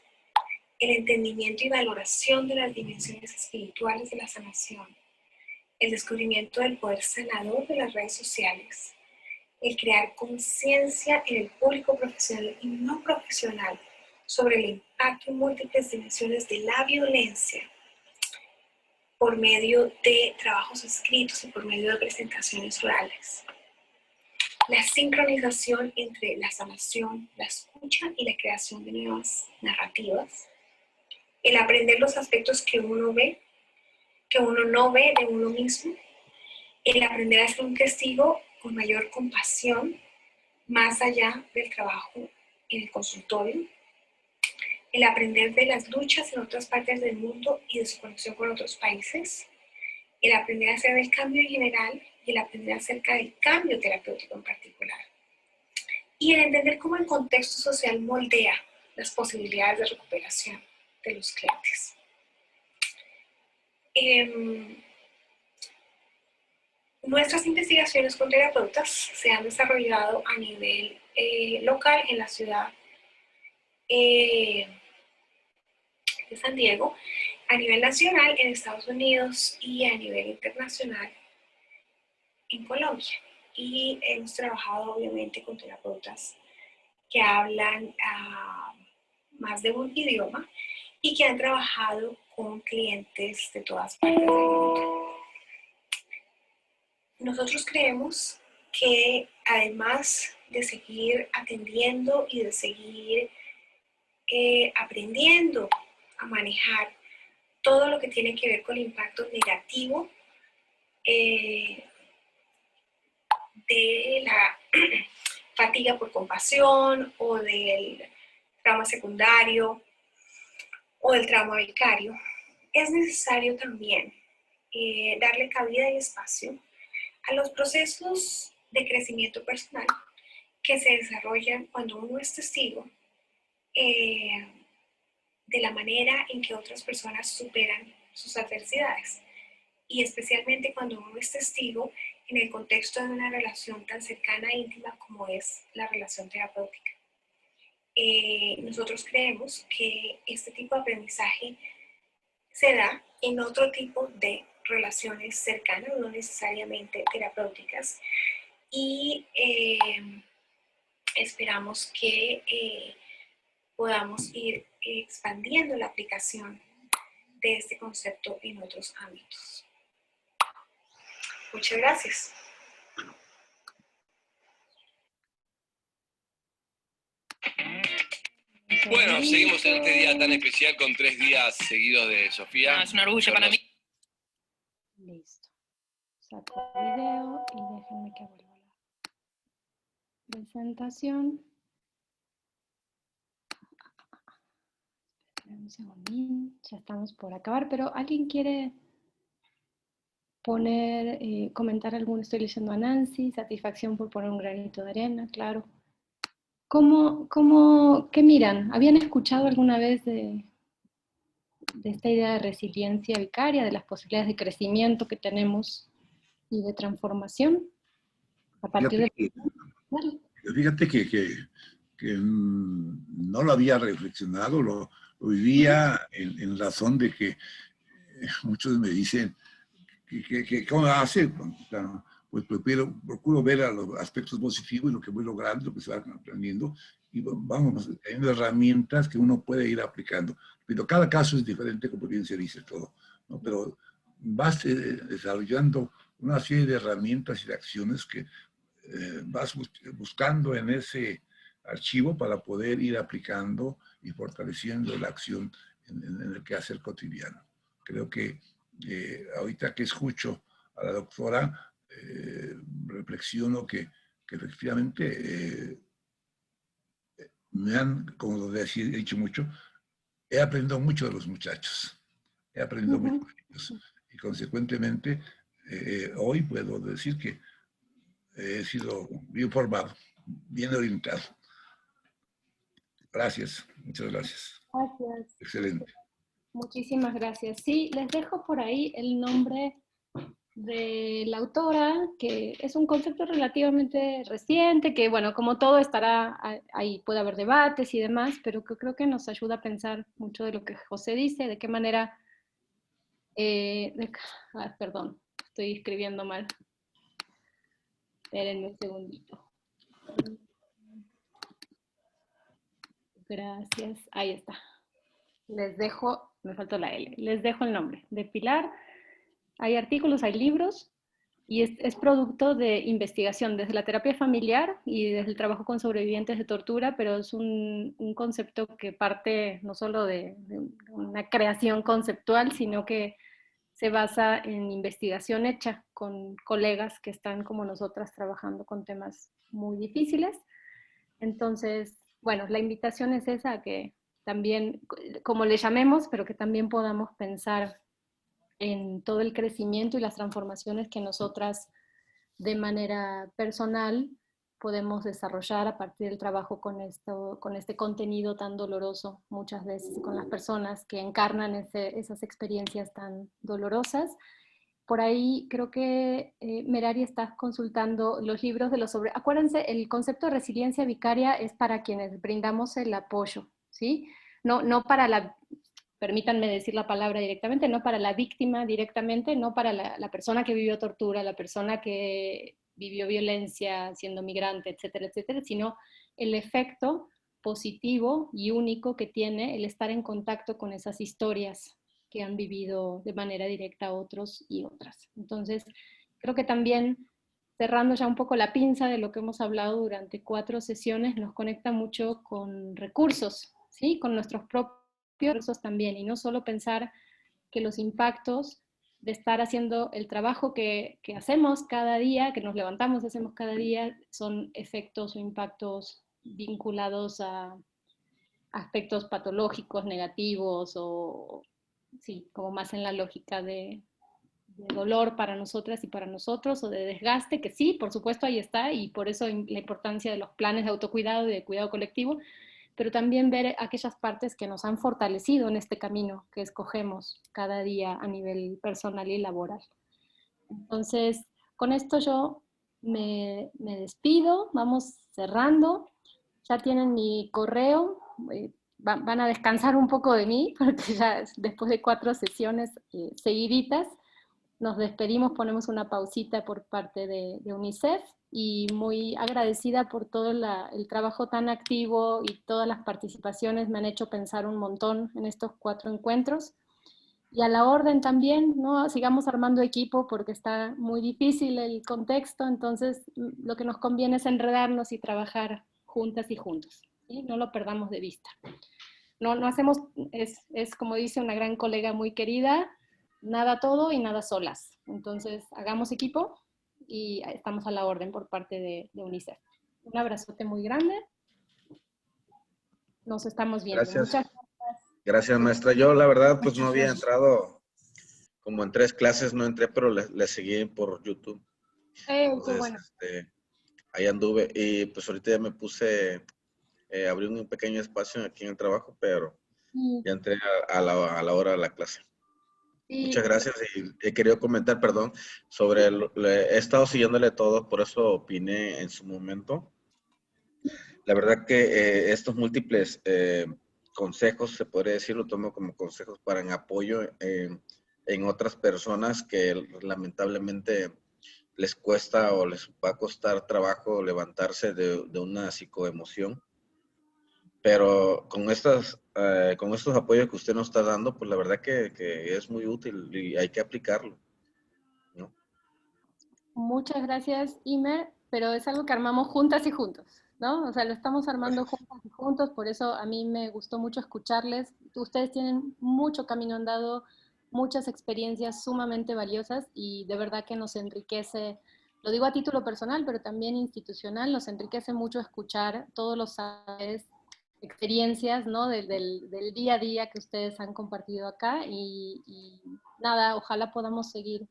Speaker 7: el entendimiento y valoración de las dimensiones espirituales de la sanación, el descubrimiento del poder sanador de las redes sociales, el crear conciencia en el público profesional y no profesional sobre el impacto en múltiples dimensiones de la violencia por medio de trabajos escritos y por medio de presentaciones orales. La sincronización entre la sanación, la escucha y la creación de nuevas narrativas. El aprender los aspectos que uno no ve de uno mismo. El aprender a ser un testigo con mayor compasión, más allá del trabajo en el consultorio. El aprender de las luchas en otras partes del mundo y de su conexión con otros países. El aprender a hacer del cambio en general y el aprender acerca del cambio terapéutico en particular. Y el entender cómo el contexto social moldea las posibilidades de recuperación de los clientes. Nuestras investigaciones con terapeutas se han desarrollado a nivel local en la ciudad de San Diego, a nivel nacional en Estados Unidos y a nivel internacional en Colombia. Y hemos trabajado obviamente con terapeutas que hablan más de un idioma y que han trabajado con clientes de todas partes del mundo. Nosotros creemos que además de seguir atendiendo y de seguir aprendiendo a manejar todo lo que tiene que ver con el impacto negativo de la fatiga por compasión o del trauma secundario o del trauma vicario, es necesario también darle cabida y espacio a los procesos de crecimiento personal que se desarrollan cuando uno es testigo de la manera en que otras personas superan sus adversidades. Y especialmente cuando uno es testigo en el contexto de una relación tan cercana e íntima como es la relación terapéutica. Nosotros creemos que este tipo de aprendizaje se da en otro tipo de relaciones cercanas, no necesariamente terapéuticas, y esperamos que podamos ir expandiendo la aplicación de este concepto en otros ámbitos. Muchas gracias.
Speaker 10: Bueno, seguimos en este día tan especial con 3 días seguidos de Sofía.
Speaker 11: Es un orgullo para mí.
Speaker 1: Listo. Saco el video y déjenme que vuelva a la presentación. Esperen un segundín, ya estamos por acabar, pero ¿alguien quiere poner, comentar alguno? Estoy leyendo a Nancy, satisfacción por poner un granito de arena, claro. ¿Qué miran? ¿Habían escuchado alguna vez de esta idea de resiliencia vicaria, de las posibilidades de crecimiento que tenemos y de transformación? A partir de...
Speaker 8: Fíjate que no lo había reflexionado, lo vivía en razón de que muchos me dicen que ¿cómo hace? Pues procuro ver a los aspectos positivos y lo que voy logrando, lo que se va aprendiendo, y vamos teniendo herramientas que uno puede ir aplicando. Pero cada caso es diferente, como bien se dice todo, ¿no? Pero vas desarrollando una serie de herramientas y de acciones que vas buscando en ese archivo para poder ir aplicando y fortaleciendo la acción en el quehacer cotidiano. Creo que ahorita que escucho a la doctora, reflexiono que efectivamente me han, como lo he dicho mucho, he aprendido mucho de los muchachos, he aprendido mucho de ellos, y consecuentemente hoy puedo decir que he sido bien formado, bien orientado. Gracias, muchas gracias.
Speaker 1: Gracias.
Speaker 8: Excelente.
Speaker 1: Muchísimas gracias. Sí, les dejo por ahí el nombre de la autora, que es un concepto relativamente reciente, que bueno, como todo estará ahí, puede haber debates y demás, pero que creo que nos ayuda a pensar mucho de lo que José dice, de qué manera, perdón, estoy escribiendo mal. Espérenme un segundito. Gracias, ahí está. Les dejo, me faltó la L, les dejo el nombre de Pilar. Hay artículos, hay libros, y es producto de investigación desde la terapia familiar y desde el trabajo con sobrevivientes de tortura, pero es un concepto que parte no solo de una creación conceptual, sino que se basa en investigación hecha con colegas que están como nosotras trabajando con temas muy difíciles. Entonces, bueno, la invitación es esa, que también, como le llamemos, pero que también podamos pensar en todo el crecimiento y las transformaciones que nosotras de manera personal podemos desarrollar a partir del trabajo con este contenido tan doloroso, muchas veces con las personas que encarnan esas experiencias tan dolorosas. Por ahí creo que Merari está consultando los libros de los sobre... Acuérdense, el concepto de resiliencia vicaria es para quienes brindamos el apoyo, ¿sí? No para la... Permítanme decir la palabra directamente, no para la víctima directamente, no para la persona que vivió tortura, la persona que vivió violencia siendo migrante, etcétera, etcétera, sino el efecto positivo y único que tiene el estar en contacto con esas historias que han vivido de manera directa otros y otras. Entonces, creo que también, cerrando ya un poco la pinza de lo que hemos hablado durante 4 sesiones, nos conecta mucho con recursos, ¿sí? Con nuestros propios recursos también, y no solo pensar que los impactos de estar haciendo el trabajo que hacemos cada día, que nos levantamos y hacemos cada día, son efectos o impactos vinculados a aspectos patológicos, negativos, o sí, como más en la lógica de dolor para nosotras y para nosotros, o de desgaste, que sí, por supuesto ahí está, y por eso la importancia de los planes de autocuidado y de cuidado colectivo, pero también ver aquellas partes que nos han fortalecido en este camino que escogemos cada día a nivel personal y laboral. Entonces, con esto yo me despido, vamos cerrando. Ya tienen mi correo, van a descansar un poco de mí, porque ya después de 4 sesiones seguiditas, nos despedimos, ponemos una pausita por parte de UNICEF, y muy agradecida por todo el trabajo tan activo y todas las participaciones, me han hecho pensar un montón en estos 4 encuentros. Y a la orden también, ¿no? Sigamos armando equipo porque está muy difícil el contexto, entonces lo que nos conviene es enredarnos y trabajar juntas y juntos, ¿sí? No lo perdamos de vista. No hacemos, es como dice una gran colega muy querida, nada todo y nada solas. Entonces hagamos equipo y estamos a la orden por parte de UNICEF. Un abrazote muy grande. Nos estamos viendo.
Speaker 4: Gracias.
Speaker 1: Muchas gracias.
Speaker 4: Gracias, maestra. Yo, la verdad, pues no había entrado como en 3 clases, no entré, pero le seguí por YouTube. Entonces,
Speaker 1: Qué bueno.
Speaker 4: Ahí anduve y pues ahorita ya me puse, abrí un pequeño espacio aquí en el trabajo, pero ya entré a la hora de la clase.
Speaker 1: Sí.
Speaker 4: Muchas gracias y he querido comentar, perdón, sobre, he estado siguiéndole todo, por eso opiné en su momento. La verdad que estos múltiples consejos, se podría decir, lo tomo como consejos para en apoyo en otras personas que lamentablemente les cuesta o les va a costar trabajo levantarse de una psicoemoción. Pero con estos apoyos que usted nos está dando, pues la verdad que es muy útil y hay que aplicarlo, ¿no?
Speaker 1: Muchas gracias, Imer, pero es algo que armamos juntas y juntos, ¿no? O sea, lo estamos armando juntas y juntos, por eso a mí me gustó mucho escucharles. Ustedes tienen mucho camino andado, muchas experiencias sumamente valiosas y de verdad que nos enriquece, lo digo a título personal, pero también institucional, nos enriquece mucho escuchar todos los saberes, experiencias, ¿no? Del día a día que ustedes han compartido acá y nada, ojalá podamos seguir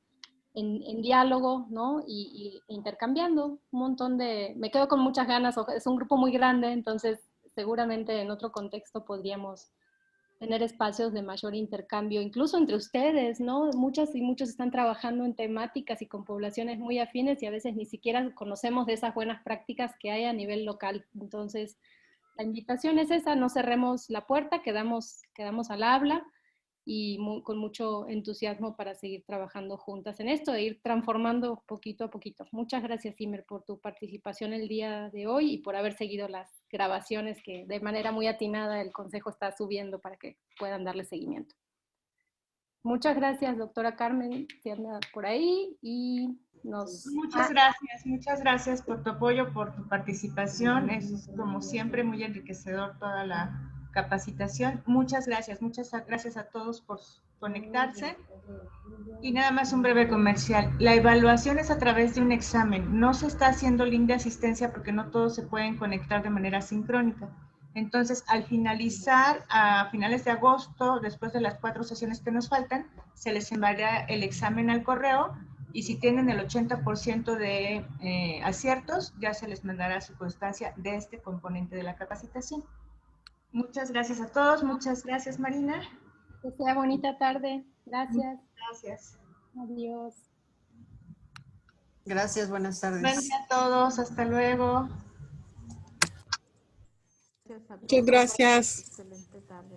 Speaker 1: en diálogo, ¿no? Y intercambiando un montón de... Me quedo con muchas ganas, es un grupo muy grande, entonces seguramente en otro contexto podríamos tener espacios de mayor intercambio, incluso entre ustedes, ¿no? Muchas y muchos están trabajando en temáticas y con poblaciones muy afines y a veces ni siquiera conocemos de esas buenas prácticas que hay a nivel local. Entonces, la invitación es esa, no cerremos la puerta, quedamos al habla y con mucho entusiasmo para seguir trabajando juntas en esto, e ir transformando poquito a poquito. Muchas gracias, Imer, por tu participación el día de hoy y por haber seguido las grabaciones que de manera muy atinada el Consejo está subiendo para que puedan darle seguimiento. Muchas gracias, doctora Carmen, si anda por ahí, y
Speaker 11: Muchas gracias por tu apoyo, por tu participación. Es como siempre muy enriquecedor toda la capacitación. Muchas gracias a todos por conectarse. Y nada más un breve comercial. La evaluación es a través de un examen. No se está haciendo link de asistencia porque no todos se pueden conectar de manera sincrónica. Entonces, al finalizar, a finales de agosto, después de las 4 sesiones que nos faltan, se les enviará el examen al correo y si tienen el 80% de aciertos, ya se les mandará su constancia de este componente de la capacitación. Muchas gracias a todos. Muchas gracias, Marina.
Speaker 1: Que sea bonita tarde. Gracias.
Speaker 11: Gracias.
Speaker 1: Adiós.
Speaker 9: Gracias, buenas tardes.
Speaker 11: Buen día a todos. Hasta luego.
Speaker 12: Muchas gracias.
Speaker 13: Excelente tarde.